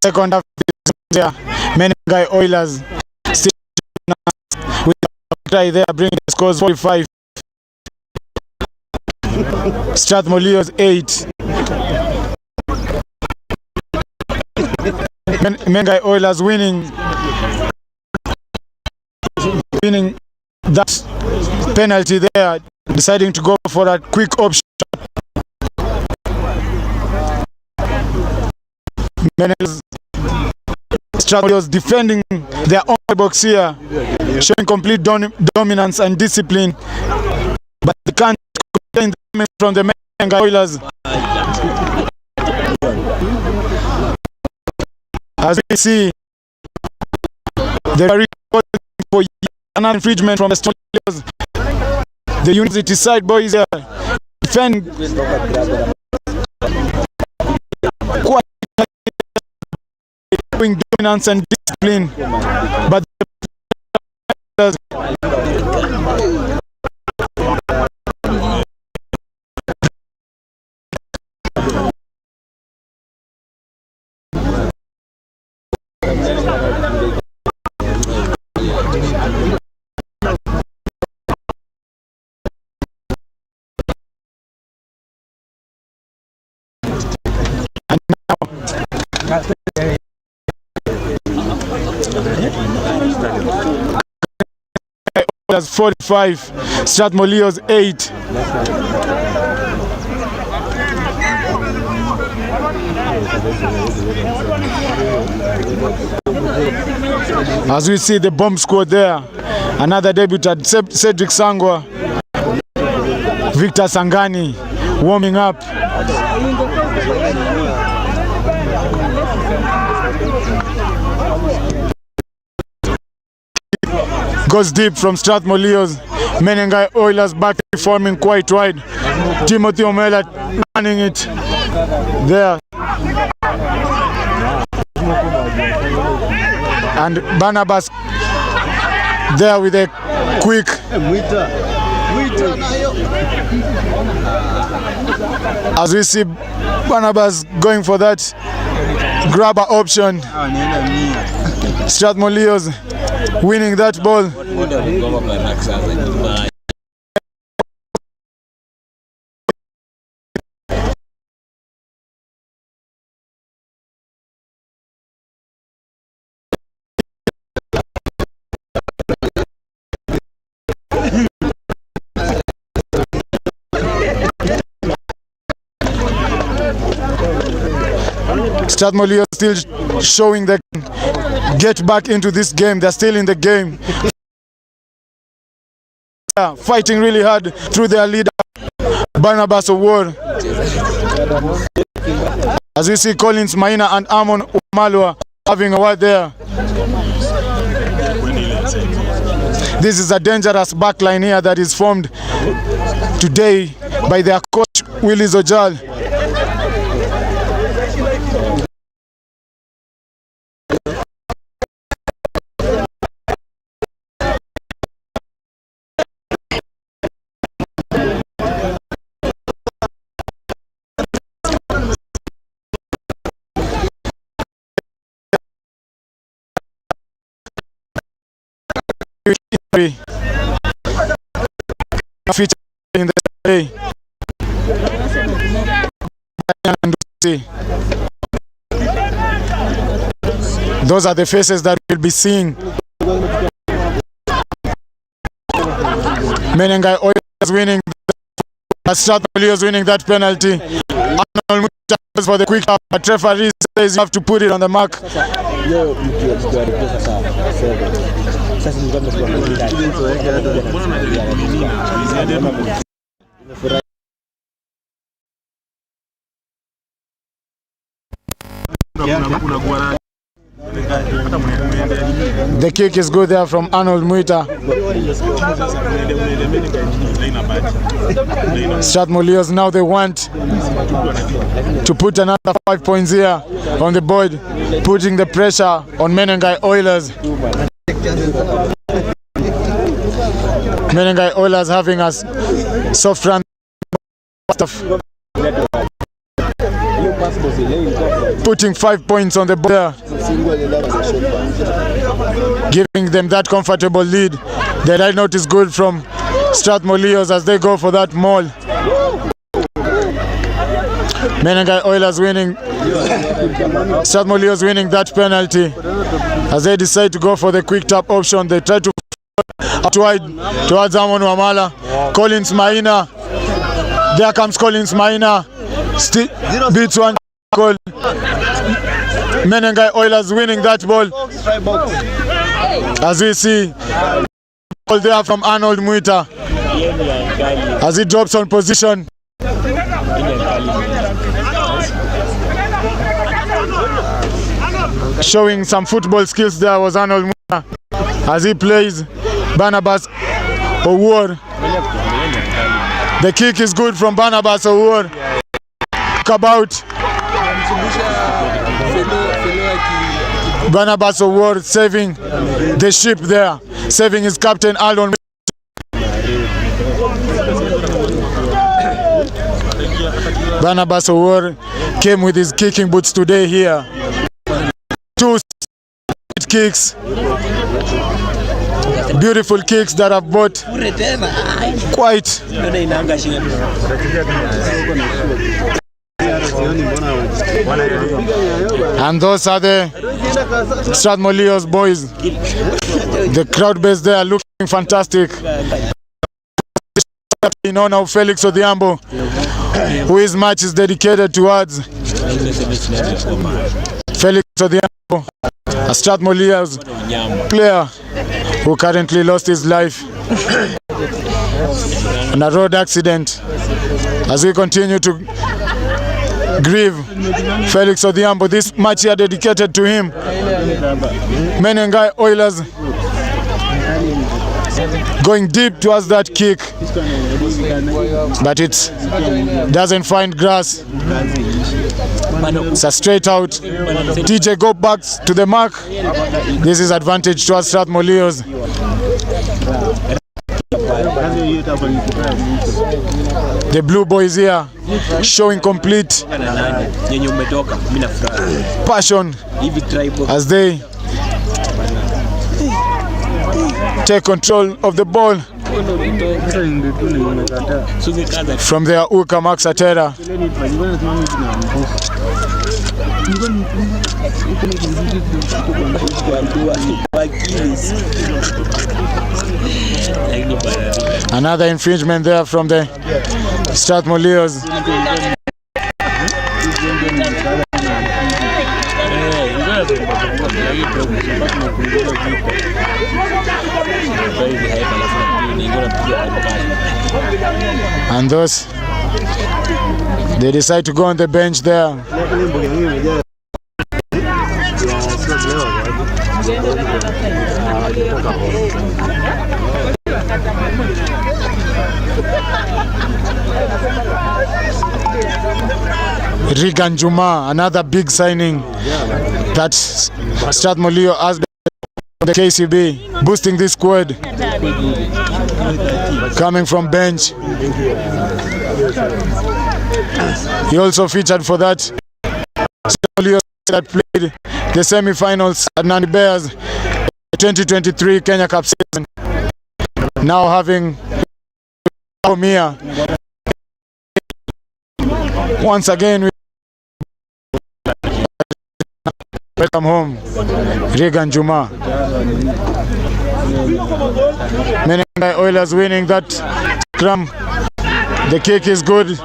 second half is there. Menengai Oilers still with a try there, bringing the scores 45. Strathmore 8. Menengai Oilers winning that penalty there, deciding to go for a quick option. Strathmore was defending their own box here, showing complete dominance and discipline, but they can't contain them from the Menengai Oilers. As we see, they are reporting for an infringement from the Strathmore. The University side boys here defend quite dominance and discipline, but That's 45, Strathmore 8. As we see the bomb squad there, another debutant, Cedric Sangwa, Victor Sangani warming up. Goes deep from Strathmore. Menengai Oilers back forming quite wide. Timothy Omela running it there. And Barnabas there with a quick as we see Barnabas going for that grabber option. Strathmore winning that ball. Strathmore still showing that get back into this game. They're still in the game. Fighting really hard through their leader, Barnabas Award. As we see Collins Maina and Amon Umalwa having a word there. This is a dangerous backline here that is formed today by their coach Willis Ojal. In the day. Those are the faces that we'll be seeing. Menengai Oilers winning, Strathmore winning that penalty. Arnold for the quick up, but referee says you have to put it on the mark. The kick is good there from Arnold Muita. Strathmore now they want to put another 5 points here on the board, putting the pressure on Menengai Oilers. Menengai Oilers having us soft run stuff. Putting 5 points on the board, giving them that comfortable lead. The right note is good from Strathmore as they go for that maul. Menengai Oilers winning, Strathmore winning that penalty as they decide to go for the quick tap option. They try to out wide towards Amon Wamala. Collins Maina, there comes Collins Maina, beats one goal. Menengai Oilers winning that ball. As we see ball there from Arnold Muita as he drops on position. Showing some football skills there was Arnold Muita as he plays Barnabas Owuor. The kick is good from Barnabas Owuor. About Barnabas Owuor saving the ship there, saving his captain Alon. Barnabas Owuor came with his kicking boots today here. 2 kicks, beautiful kicks that have brought quite. And those are the Strathmore boys. The crowd base there looking fantastic. In honor of Felix Odhiambo, who his match is dedicated towards. Felix Odhiambo, a Strathmore player who currently lost his life in a road accident. As we continue to grieve Felix Odhiambo, this match here dedicated to him. Menengai Oilers going deep towards that kick, but it doesn't find grass. It's a straight out. TJ go back to the mark. This is advantage towards Strathmore. The blue boys here showing complete passion as they take control of the ball from their Uka Max Atera. Another infringement there from the Strathmore Leos. And those, they decide to go on the bench there. Regan Juma, another big signing that Strathmore has the KCB, boosting this squad, coming from bench. He also featured for that Strathmore that played the semi-finals at Nandi Bears 2023 Kenya Cup season. Now having here once again. Welcome home, Regan Juma. Menengai Oilers winning that scrum. The kick is good.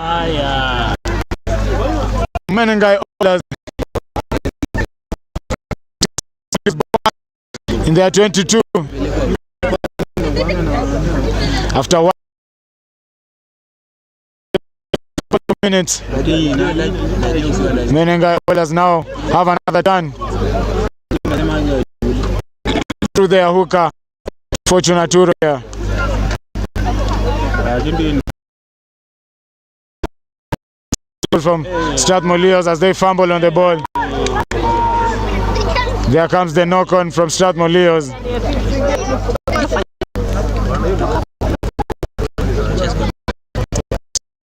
Menengai Oilers in their 22 after 1 minutes. Menengai Oilers now have another turn through their hooker Fortunaturo here. From Strathmore as they fumble on the ball. There comes the knock-on from Strathmore Leos.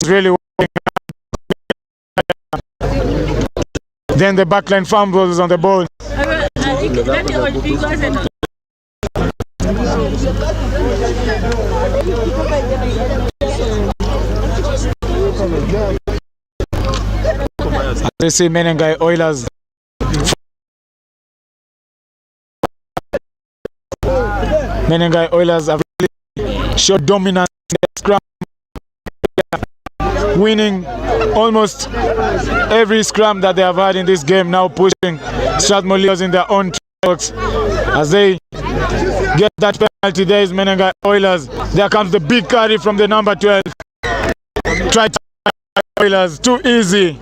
Really working. Then the backline fumbles on the ball. They see Menengai Oilers. Menengai Oilers have really showed dominance in the scrum, winning almost every scrum that they have had in this game, now pushing Strathmore Leos in their own box as they get that penalty. There is Menengai Oilers. There comes the big carry from the number 12. Try to Oilers, too easy.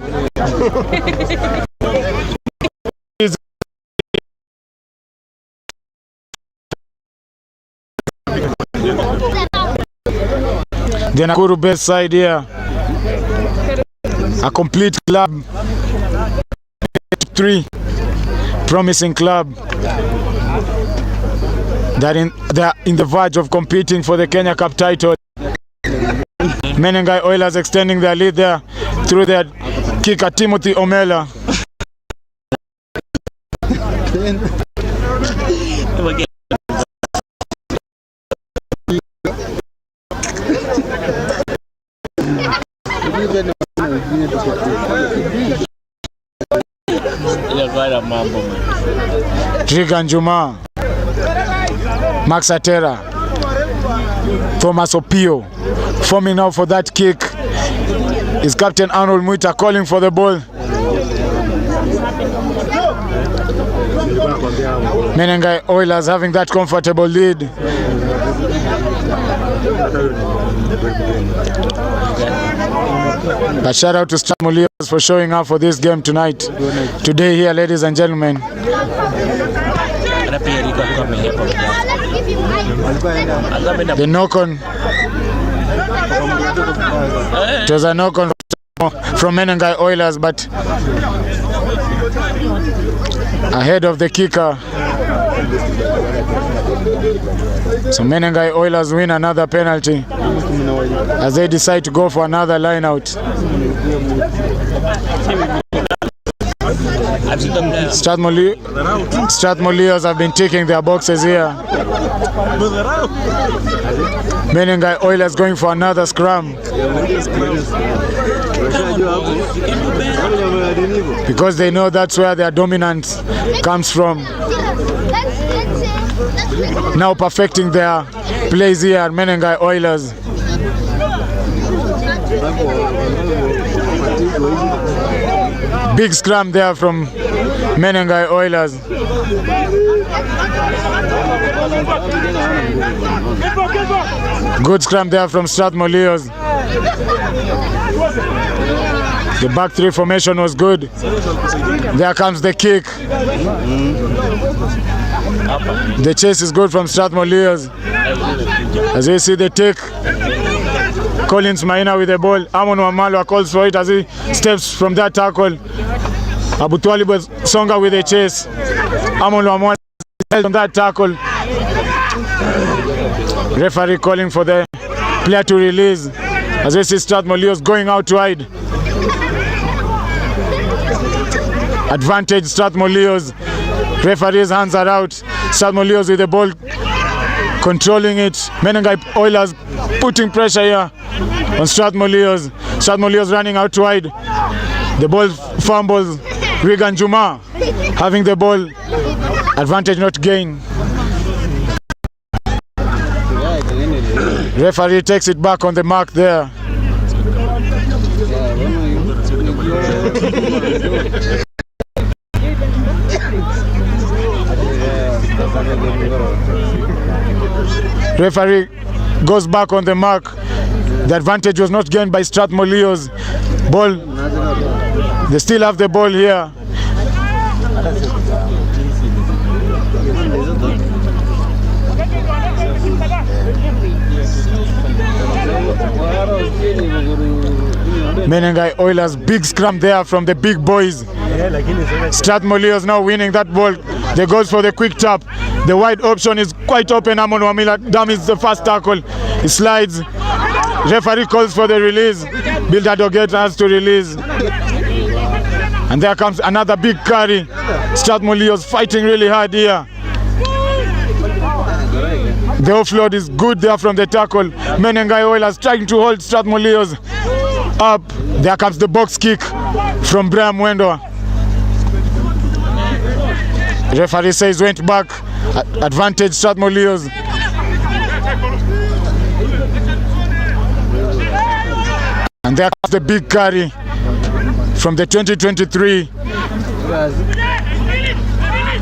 The Nakuru best side here, a complete club, 3 promising club that they are in the verge of competing for the Kenya Cup title. Menengai Oilers extending their lead there through their kicker Timothy Omela. Trigan Juma, Max Atera, Thomas Opio forming now for that kick. Is Captain Arnold Muita calling for the ball? Menengai Oilers having that comfortable lead. But shout out to Strathmore Leos for showing up for this game tonight. Today here, ladies and gentlemen. The knock-on. It was a knock-on from Menengai Oilers, but ahead of the kicker. So Menengai Oilers win another penalty as they decide to go for another line out. Strathmore Leos have been taking their boxes here. Menengai Oilers going for another scrum, because they know that's where their dominance comes from. Now perfecting their plays here at Menengai Oilers. Big scrum there from Menengai Oilers. Good scrum there from Strathmore Leos. The back 3 formation was good. There comes the kick. The chase is good from Strathmore Leos. As you see the take, Collins Maina with the ball. Amon Wamalwa calls for it as he steps from that tackle. Abutwali Songa with the chase. Amon Wamalwa held on that tackle. Referee calling for the player to release as we see Strathmore Leos going out wide. Advantage Strathmore Leos. Referee's hands are out. Strathmore Leos with the ball, controlling it. Menengai Oilers putting pressure here on Strathmore Leos. Strathmore Leos running out wide. The ball fumbles. Regan Juma having the ball. Advantage not gain. Referee takes it back on the mark there. Referee goes back on the mark. The advantage was not gained by Strathmore Leos. Ball. They still have the ball here. Menengai Oilers, big scrum there from the big boys. Strathmore Leos now winning that ball They goes for the quick tap. The wide option is quite open. Amon Wamila damages the first tackle. He slides. Referee calls for the release. Bilda Doget has to release. And there comes another big carry. Strathmore Leos fighting really hard here. The offload is good there from the tackle. Menengai Oilers trying to hold Strathmore Leos up. There comes the box kick from Brian Mwendo. Referee says went back. Advantage Strathmore Leos. And there comes the big carry from the 2023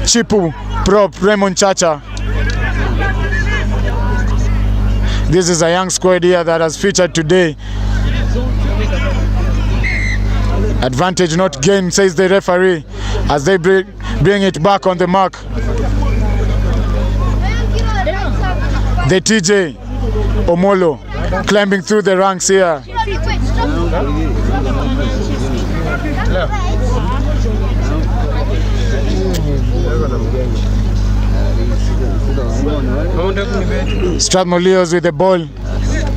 Chipu prop Raymond Chacha. This is a young squad here that has featured today. Advantage not gained, says the referee, as they bring it back on the mark. The TJ Omolo climbing through the ranks here. Strathmore Leos with the ball.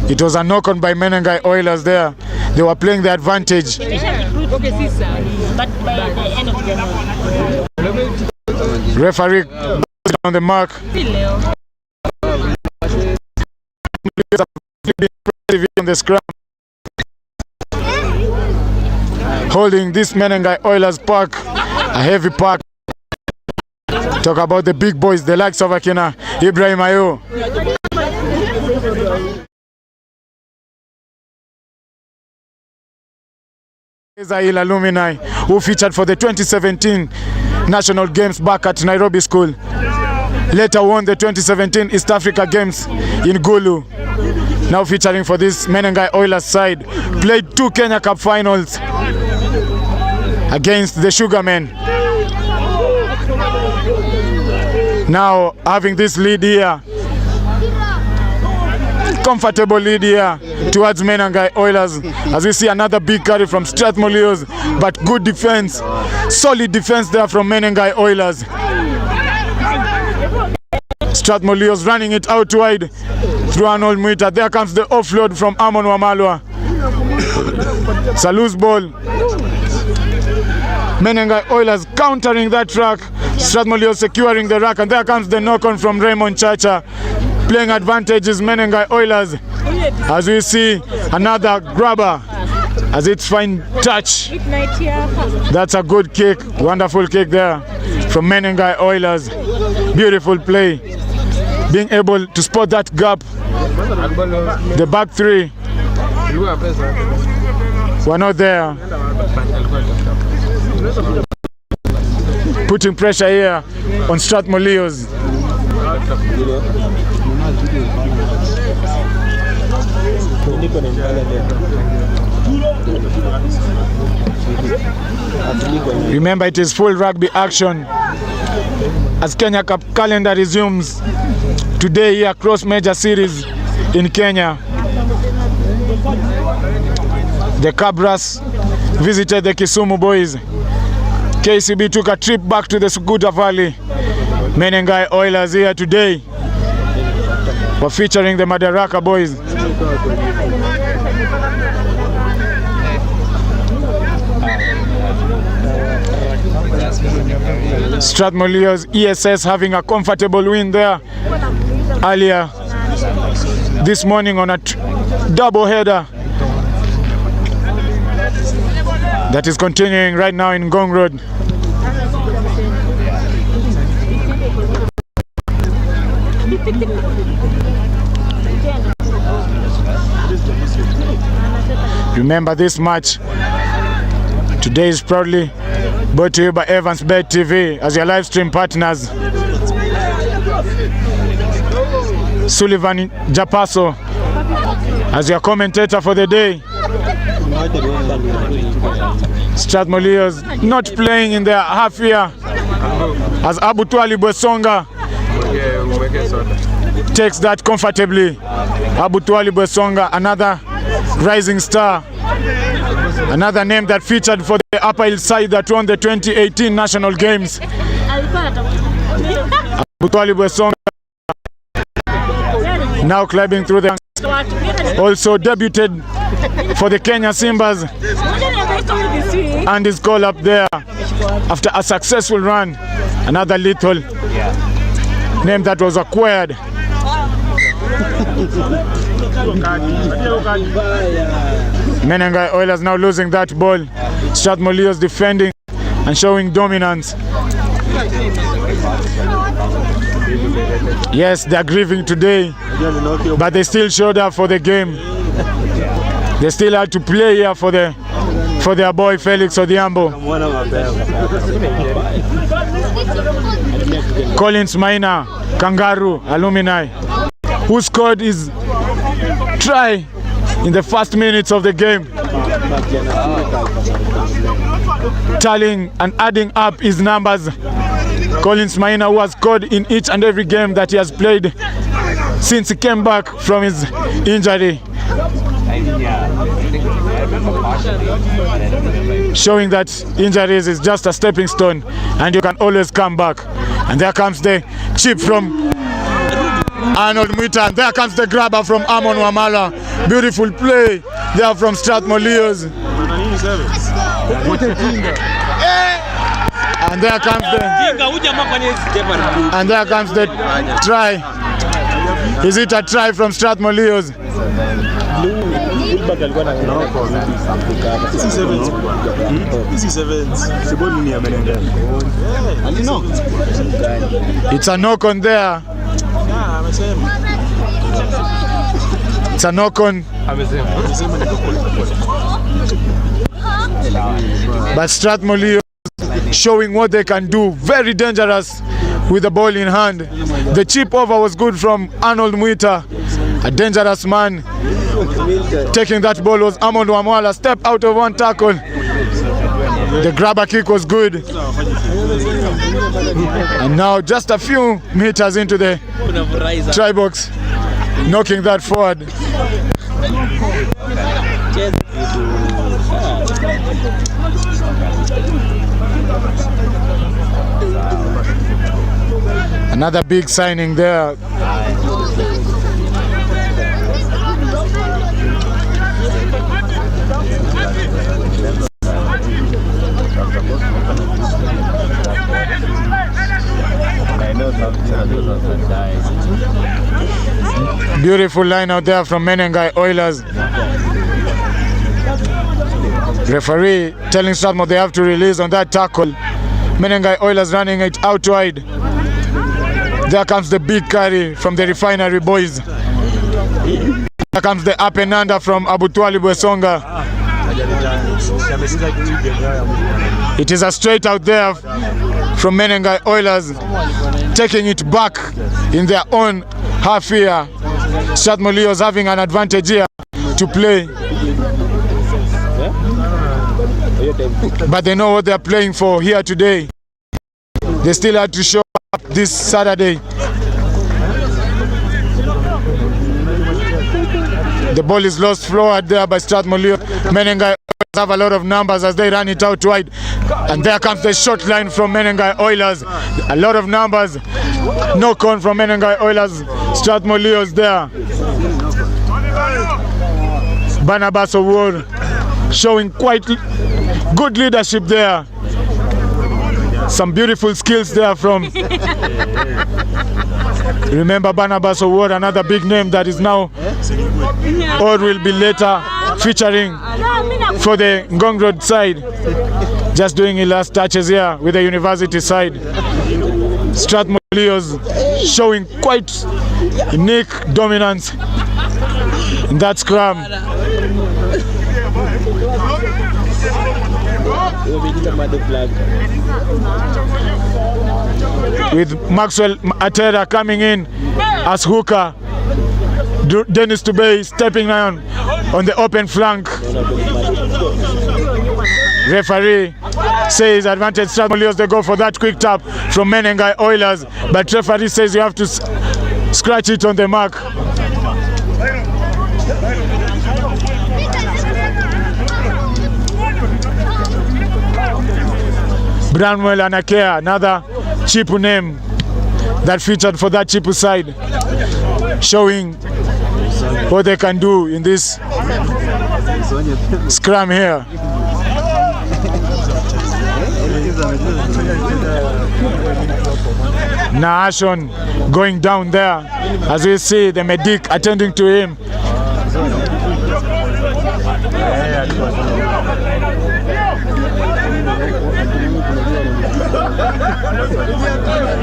It was a knock on by Menengai Oilers there. They were playing the advantage. Referee on the mark. On the scrum. Holding this Menengai Oilers pack, a heavy pack. Talk about the big boys, the likes of Akina Ibrahim Ayo. Israel alumni who featured for the 2017 National Games back at Nairobi School. Later won the 2017 East Africa Games in Gulu. Now featuring for this Menengai Oilers side. Played 2 Kenya Cup finals against the Sugarmen. Now having this lead here, comfortable lead here towards Menengai Oilers, as we see another big carry from Strathmore Leos, but good defense, solid defense there from Menengai Oilers. Strathmore Leos running it out wide through Arnold Muita. There comes the offload from Amon Wamalwa. It's a loose ball. Menengai Oilers countering that track. Strathmore Leos securing the rack, and there comes the knock-on from Raymond Chacha. Playing advantages Menengai Oilers. As we see another grabber, as it's fine touch. That's a good kick, wonderful kick there from Menengai Oilers. Beautiful play. Being able to spot that gap. The back three were not there. Putting pressure here on Strathmore Leos. Remember, it is full rugby action as Kenya Cup calendar resumes today here across major series in Kenya. The Cabras visited the Kisumu boys. KCB took a trip back to the Suguta Valley. Menengai Oilers here today. We're featuring the Madaraka boys. Strathmore Leos ESS having a comfortable win there earlier this morning on a double header that is continuing right now in Ngong Road. Remember, this match today is proudly brought to you by Evans Bet TV as your live stream partners. Sullivan Japaso as your commentator for the day. Strathmore Leos not playing in their half year as Abu Twali Bwesonga takes that comfortably. Abu Twali Bwesonga, another rising star, another name that featured for the Upper Hill side that won the 2018 National Games. Butwali Bwesonga now climbing through the ranks. Also debuted for the Kenya Simbas and his goal up there after a successful run. Another lethal name that was acquired. Menengai Oilers now losing that ball. Strathmore Leos defending and showing dominance. Yes, they are grieving today, but they still showed up for the game. They still had to play here for their boy Felix Odhiambo. Collins Maina, Kangaroo alumni, who scored his try in the first minutes of the game, tallying and adding up his numbers. Collins Maina, who has scored in each and every game that he has played since he came back from his injury, showing that injuries is just a stepping stone and you can always come back. And there comes the chip from Arnold Mwita, and there comes the grabber from Amon Wamala. Beautiful play there from Strathmore Leos. And there comes the try. Is it a try from Strathmore Leos? It's a knock on there. It's a knock on. But Strathmore Leos showing what they can do. Very dangerous with the ball in hand. The chip over was good from Arnold Mwita, a dangerous man. Taking that ball was Amon Wamala. Step out of one tackle. The grabber kick was good. And now just a few meters into the try box, knocking that forward. Another big signing there. Beautiful line out there from Menengai Oilers. Referee telling Strathmore they have to release on that tackle. Menengai Oilers running it out wide. There comes the big carry from the Refinery boys. There comes the up and under from Abutwali Bwesonga. It is a straight out there from Menengai Oilers, taking it back in their own half here. Strathmore Leos having an advantage here to play, but they know what they are playing for here today. They still had to show up this Saturday. The ball is lost forward there by Strathmore Leos. Menengai have a lot of numbers as they run it out wide, and there comes the short line from Menengai Oilers. A lot of numbers. Knock on from Menengai Oilers. Strathmore Leos there. Barnabas Award showing quite good leadership there. Some beautiful skills there from, remember Barnabas Award, another big name that is now or will be later featuring for the Ngong Road side. Just doing his last touches here with the university side. Strathmore Leos showing quite unique dominance in that scrum. With Maxwell Atera coming in as hooker, Dennis Tubey stepping on the open flank. Referee says advantage Strathmore Leos. They go for that quick tap from Menengai Oilers, but referee says you have to scratch it on the mark. Branwell Anakea, another cheap name that featured for that Chipu side, showing what they can do in this scrum here. Naashon going down there, as we see the medic attending to him.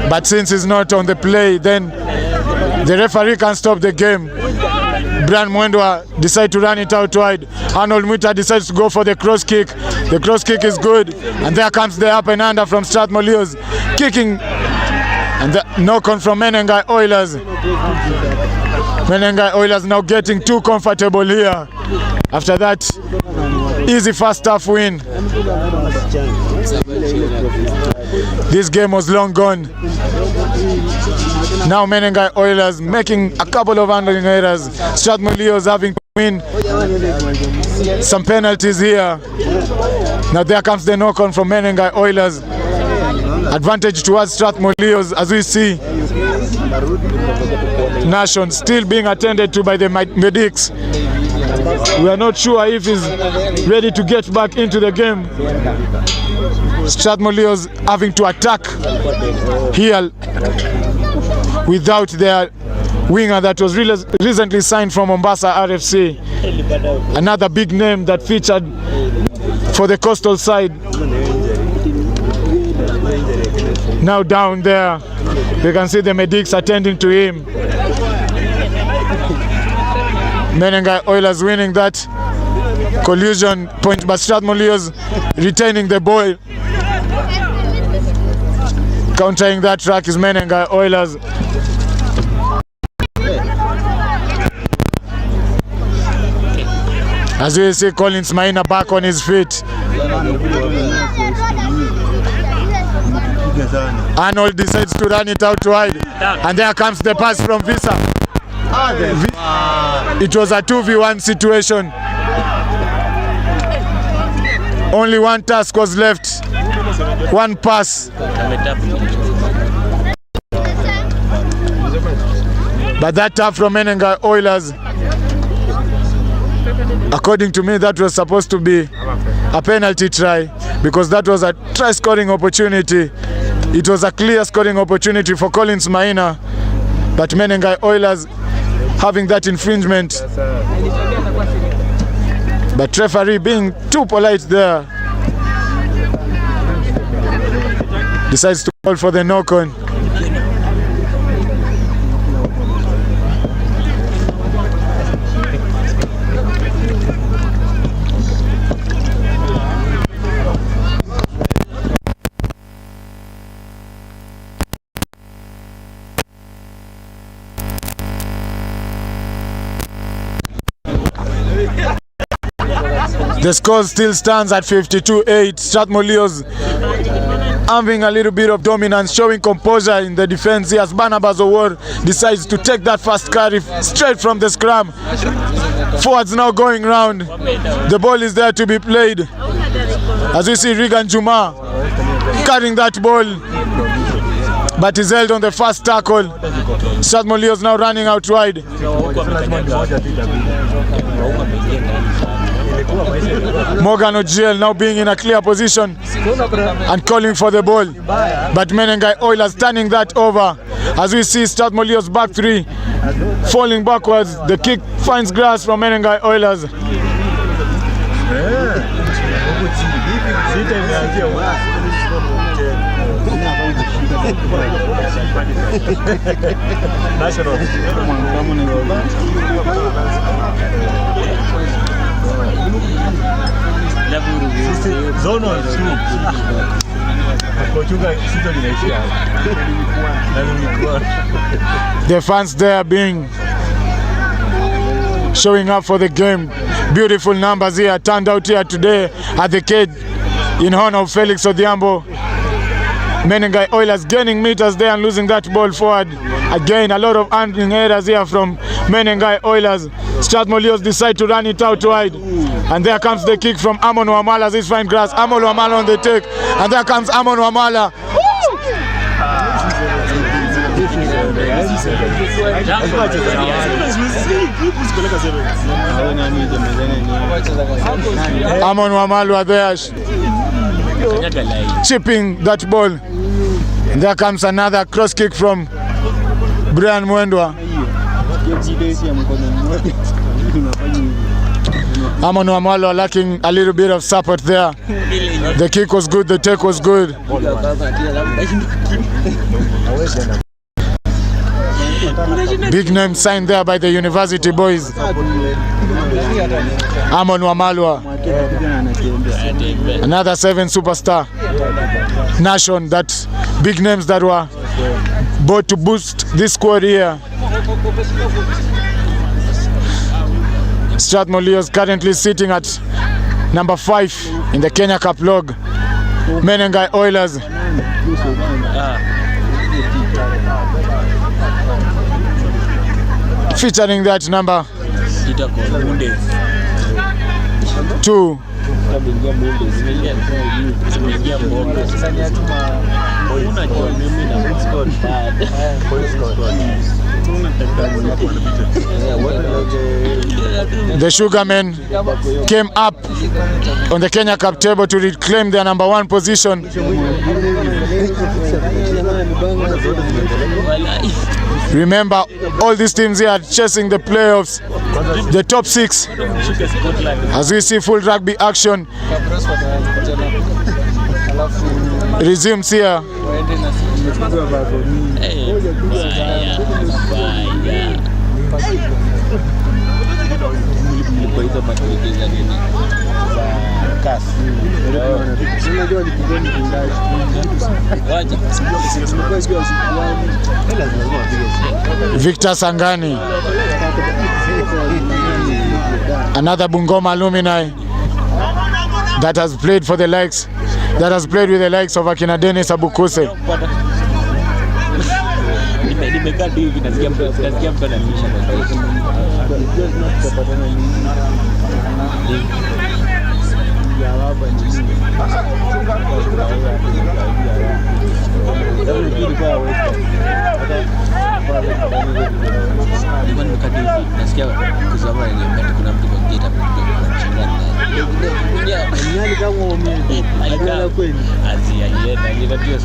But since he's not on the play, then the referee can stop the game. Brian Mwendwa decides to run it out wide. Arnold Mwita decides to go for the cross kick. The cross kick is good, and there comes the up and under from Strathmore Leos, kicking, and the knock on from Menengai Oilers. Menengai Oilers now getting too comfortable here after that easy first half win. This game was long gone. Now Menengai Oilers making a couple of handling errors. Strathmore Leos having to win some penalties here. Now there comes the knock on from Menengai Oilers. Advantage towards Strathmore Leos, as we see Nation still being attended to by the medics. We are not sure if he's ready to get back into the game. Strathmore Leos having to attack here without their winger that was recently signed from Mombasa RFC. Another big name that featured for the coastal side. Now down there, you can see the medics attending to him. Menengai Oilers winning that collision point, but Strathmore Leos retaining the ball. Countering that track is Menengai Oilers. As you see Collins Maina back on his feet. Arnold decides to run it out wide, and there comes the pass from Visa. It was a 2v1 situation. Only one task was left, one pass. But that tap from Menengai Oilers, according to me, that was supposed to be a penalty try, because that was a try scoring opportunity. It was a clear scoring opportunity for Collins Maina, but Menengai Oilers having that infringement. But referee being too polite there, decides to call for the knock-on. The score still stands at 52-8. Strathmore Leos having a little bit of dominance, showing composure in the defense as Barnabas Owor decides to take that first carry straight from the scrum. Forwards now going round. The ball is there to be played. As we see Regan Juma carrying that ball, but is held on the first tackle. Strathmore Leos now running out wide. Morgan Ojiel now being in a clear position and calling for the ball, but Menengai Oilers turning that over. As we see Strathmore Leos back three falling backwards. The kick finds grass from Menengai Oilers. The fans there being showing up for the game. Beautiful numbers here turned out here today at the cage in honor of Felix Odhiambo. Menengai Oilers gaining meters there and losing that ball forward. Again, a lot of handling errors here from Menengai Oilers. Strathmore Leos decide to run it out wide. And there comes the kick from Amon Wamala as he's fine grass. Amon Wamala on the take. And there comes Amon Wamala. Amon Wamalu are there chipping that ball. And there comes another cross kick from Brian Mwendwa. Amon Wamalu are lacking a little bit of support there. The kick was good, the take was good. Big name signed there by the university boys. Amon Wamalwa, another 7 superstar nation, that big names that were bought to boost this squad here. Strathmore Leos currently sitting at number 5 in the Kenya Cup log. Menengai Oilers featuring that number 2. The Sugarmen came up on the Kenya Cup table to reclaim their number 1 position. Remember, all these teams here are chasing the playoffs, the top 6. As we see full rugby action resumes here. Victor Sangani, another Bungoma alumni that has played for the likes, that has played with the likes of Akina Dennis Abukuse.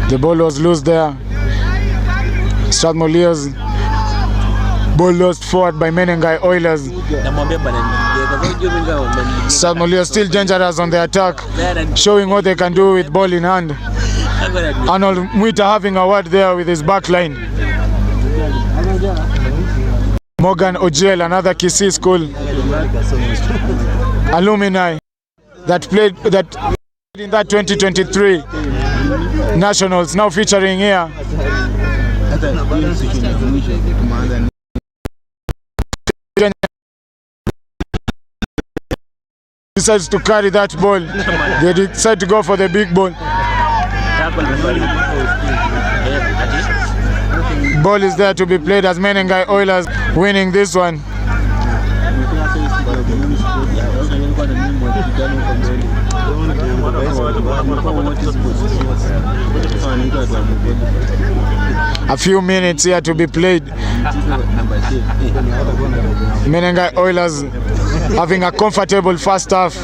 The ball was loose there. Strathmore Leos, ball lost forward by Menengai Oilers. Strathmore Leos still dangerous on the attack, showing what they can do with ball in hand. Arnold Mwita having a word there with his back line. Morgan Ojiel, another Kisii School alumni that played in that 2023 Nationals, now featuring here. Decides to carry that ball. They decide to go for the big ball. Ball is there to be played as Menengai Oilers winning this one. A few minutes here to be played. Menengai Oilers having a comfortable first half.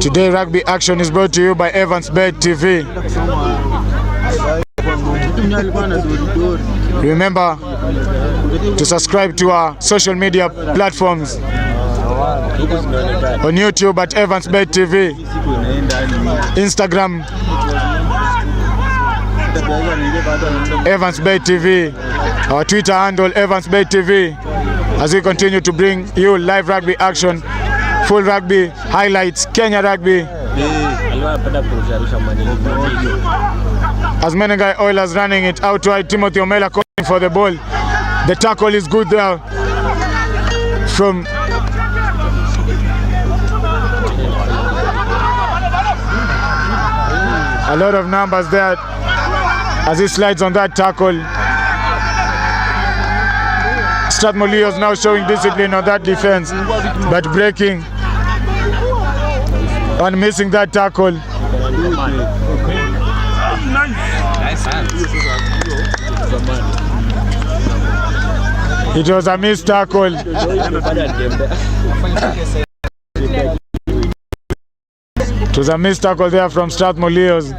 Today rugby action is brought to you by Evans Bet TV. Remember to subscribe to our social media platforms. On YouTube at Evans Bet TV, Instagram Evans Bet TV, our Twitter handle Evans Bet TV, as we continue to bring you live rugby action, full rugby highlights, Kenya rugby. As Menengai Oilers running it out wide, Timothy Omela calling for the ball. The tackle is good there from a lot of numbers there as he slides on that tackle. Strathmore Leos now showing discipline on that defense, but breaking on missing that tackle. It was a missed tackle. It was a missed tackle there from Strathmore Leos.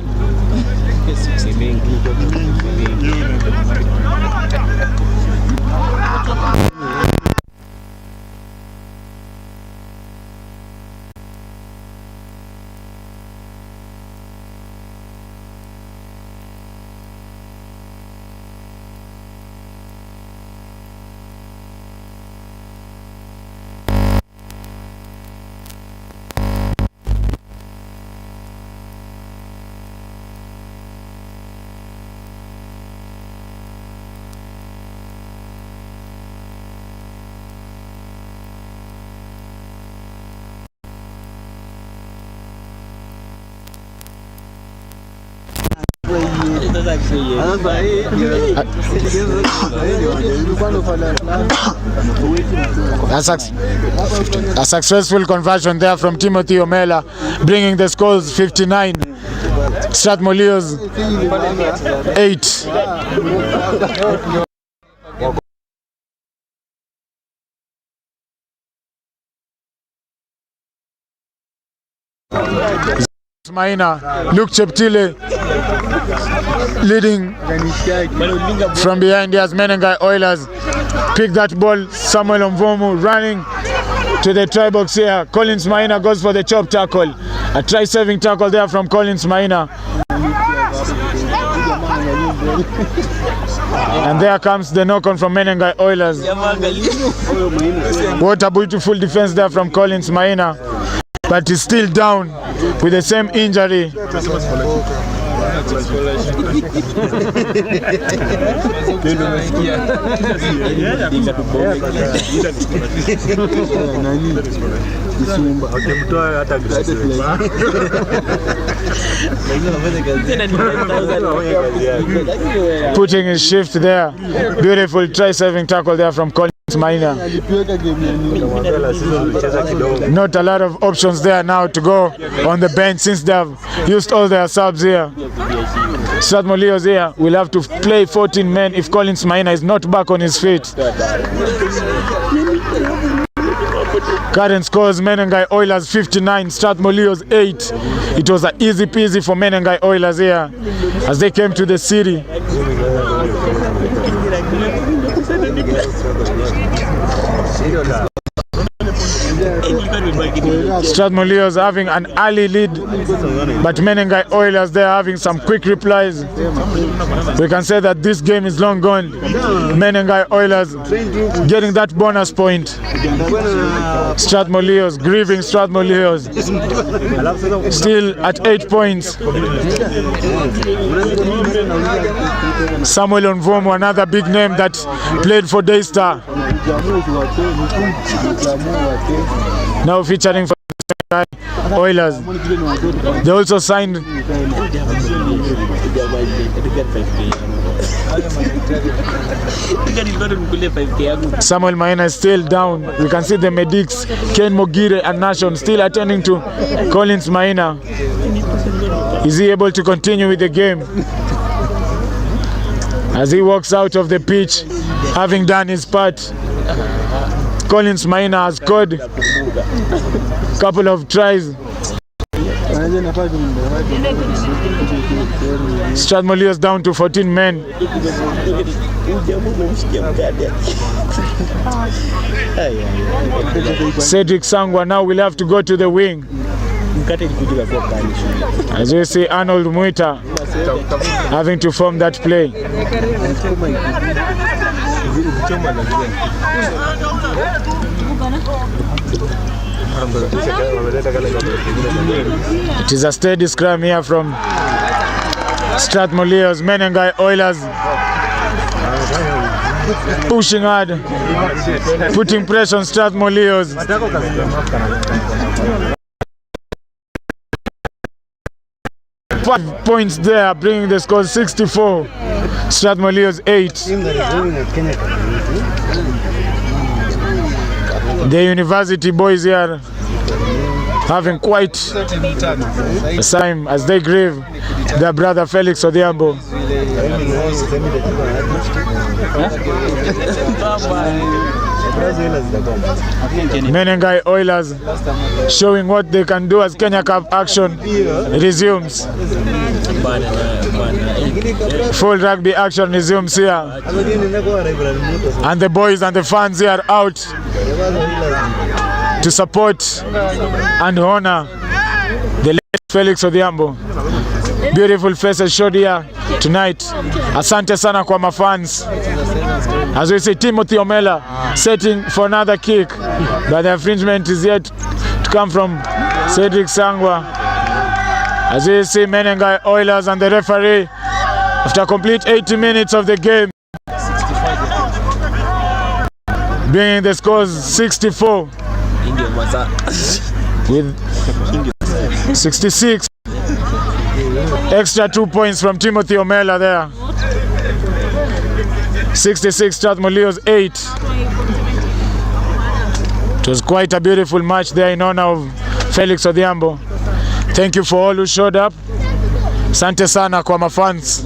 A successful conversion there from Timothy Omela, bringing the scores 59, Strathmore Leos 8. Maina, Luke Cheptile leading from behind as Menengai Oilers pick that ball. Samuel Omvomu running to the try box here. Collins Maina goes for the chop tackle. A try-saving tackle there from Collins Maina. And there comes the knock-on from Menengai Oilers. What a beautiful defense there from Collins Maina. But he's still down with the same injury. Putting his shift there. Beautiful try-saving tackle there from Collins Maina. Not a lot of options there now to go on the bench since they have used all their subs here. Strathmore Leos here will have to play 14 men if Collins Maina is not back on his feet. Current scores: Menengai Oilers 59, Strathmore Leos 8. It was an easy peasy for Menengai Oilers here as they came to the city. Strathmore Leos having an early lead, but Menengai Oilers they are having some quick replies. We can say that this game is long gone. Menengai Oilers getting that bonus point. Strathmore Leos grieving Strathmore Leos still at 8 points. Samuel Onvomo, another big name that played for Daystar, now featuring for Oilers. They also signed Samuel Maina is still down. We can see the medics, Ken Mogire and Nation, still attending to Collins Maina. Is he able to continue with the game? As he walks out of the pitch, having done his part, Collins Maina has scored a couple of tries. Strathmore Leos down to 14 men. Cedric Sangwa now will have to go to the wing. As we see Arnold Muita having to form that play. It is a steady scrum here from Strathmore Leos. Menengai Oilers pushing hard, putting pressure on Strathmore Leos. 5 points there, bringing the score 64. Strathmore Leos 8. The University boys here having quite a time as they grieve their brother Felix Odhiambo. Menengai Oilers showing what they can do as Kenya Cup action resumes. Full rugby action resumes here, and the boys and the fans here are out to support and honor the late Felix Odhiambo. Beautiful faces showed here tonight. Asante sana kwa mafans. As we see, Timothy Omela setting for another kick, but the infringement is yet to come from Cedric Sangwa. As we see, Menengai Oilers and the referee, after complete 80 minutes of the game, bringing the scores 64 with 66. Extra 2 points from Timothy Omela there. 66 Strathmore 8. It was quite a beautiful match there in honor of Felix Odhiambo. Thank you for all who showed up. Asante sana kwa mafans.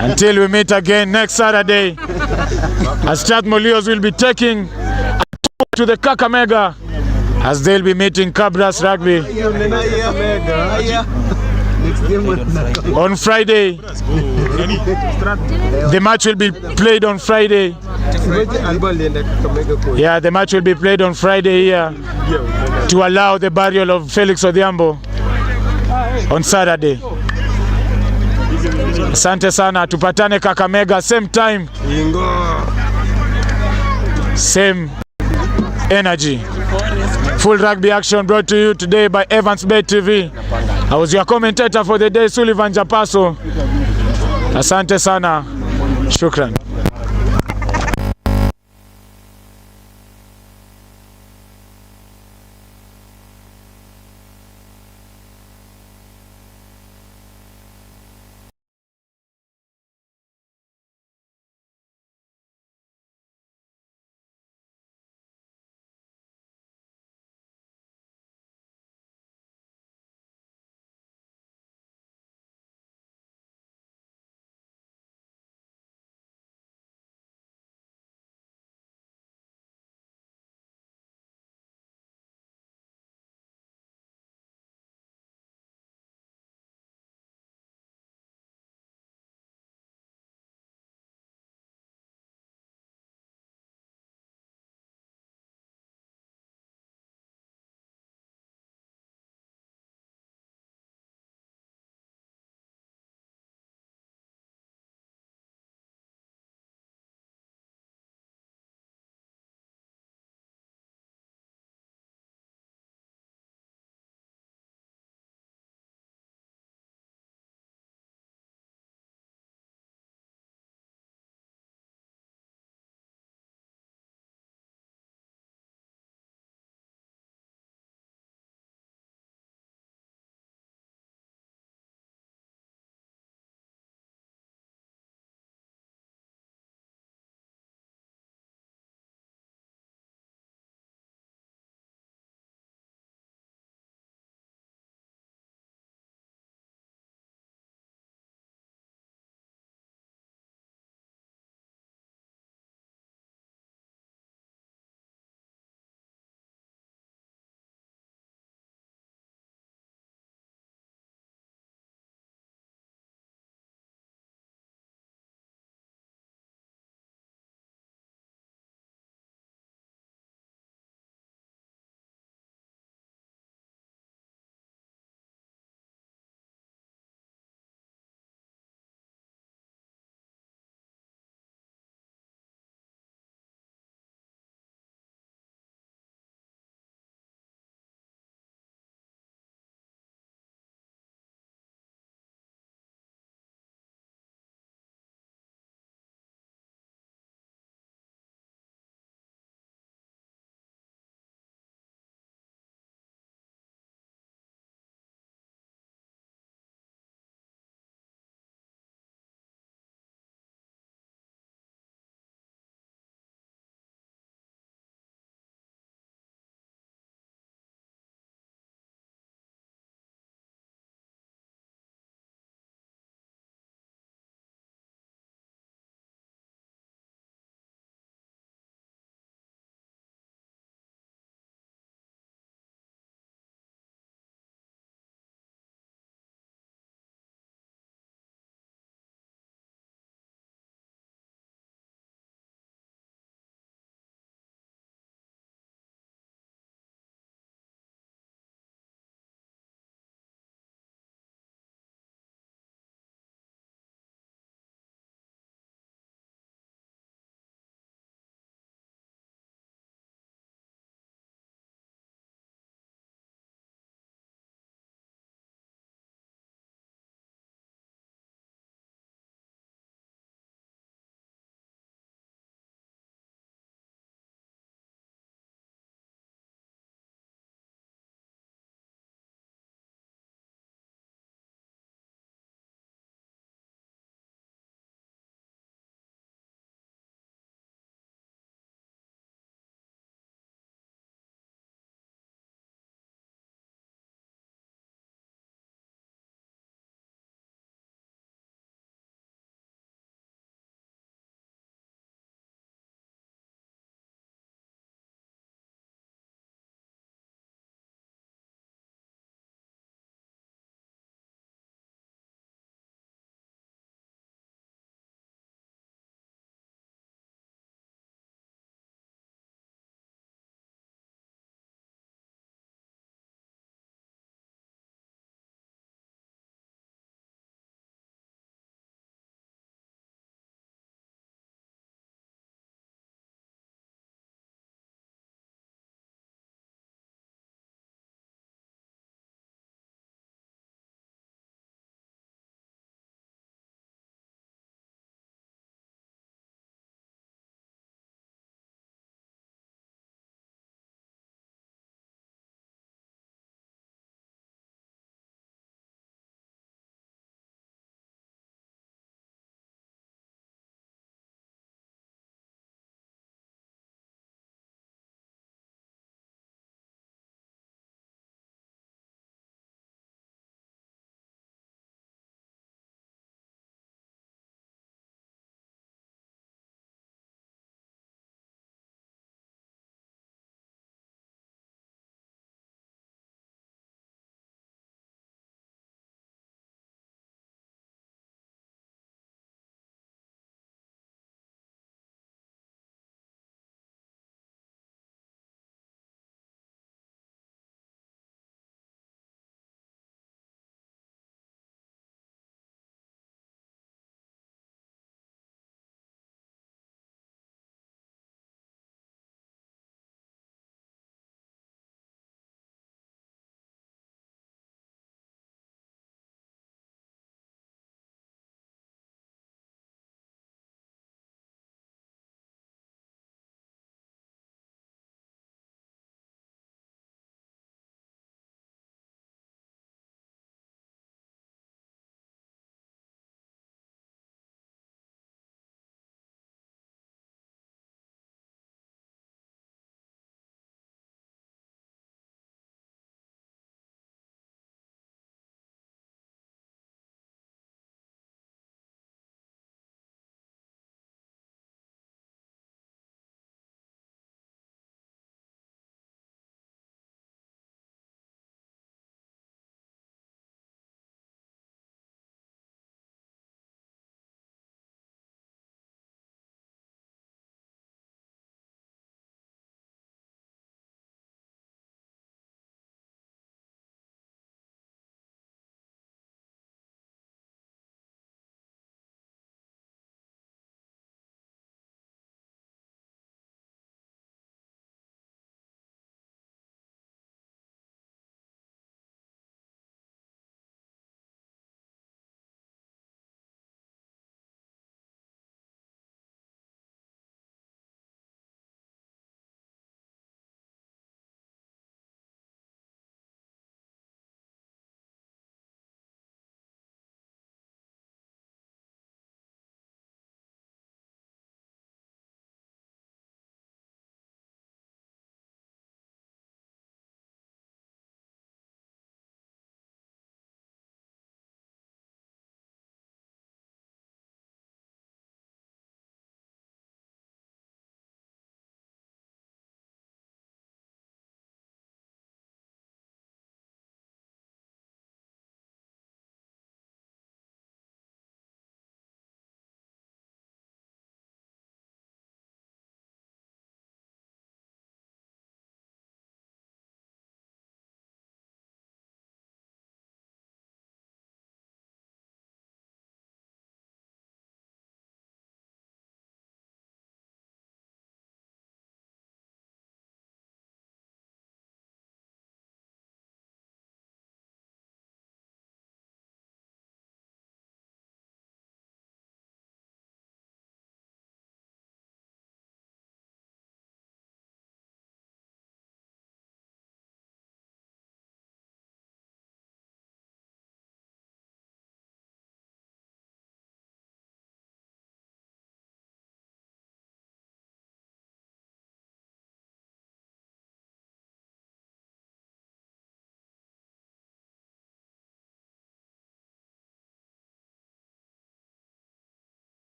Until we meet again next Saturday, as Strathmore will be taking a tour to the Kakamega, as they'll be meeting Cabras Rugby on Friday. The match will be played on Friday. Yeah, the match will be played on Friday here to allow the burial of Felix Odhiambo on Saturday. Asante sana, tupatane Kakamega, same time, same energy. Full rugby action brought to you today by Evans Bay TV. I was your commentator for the day, Sullivan Japaso. Asante sana, shukran.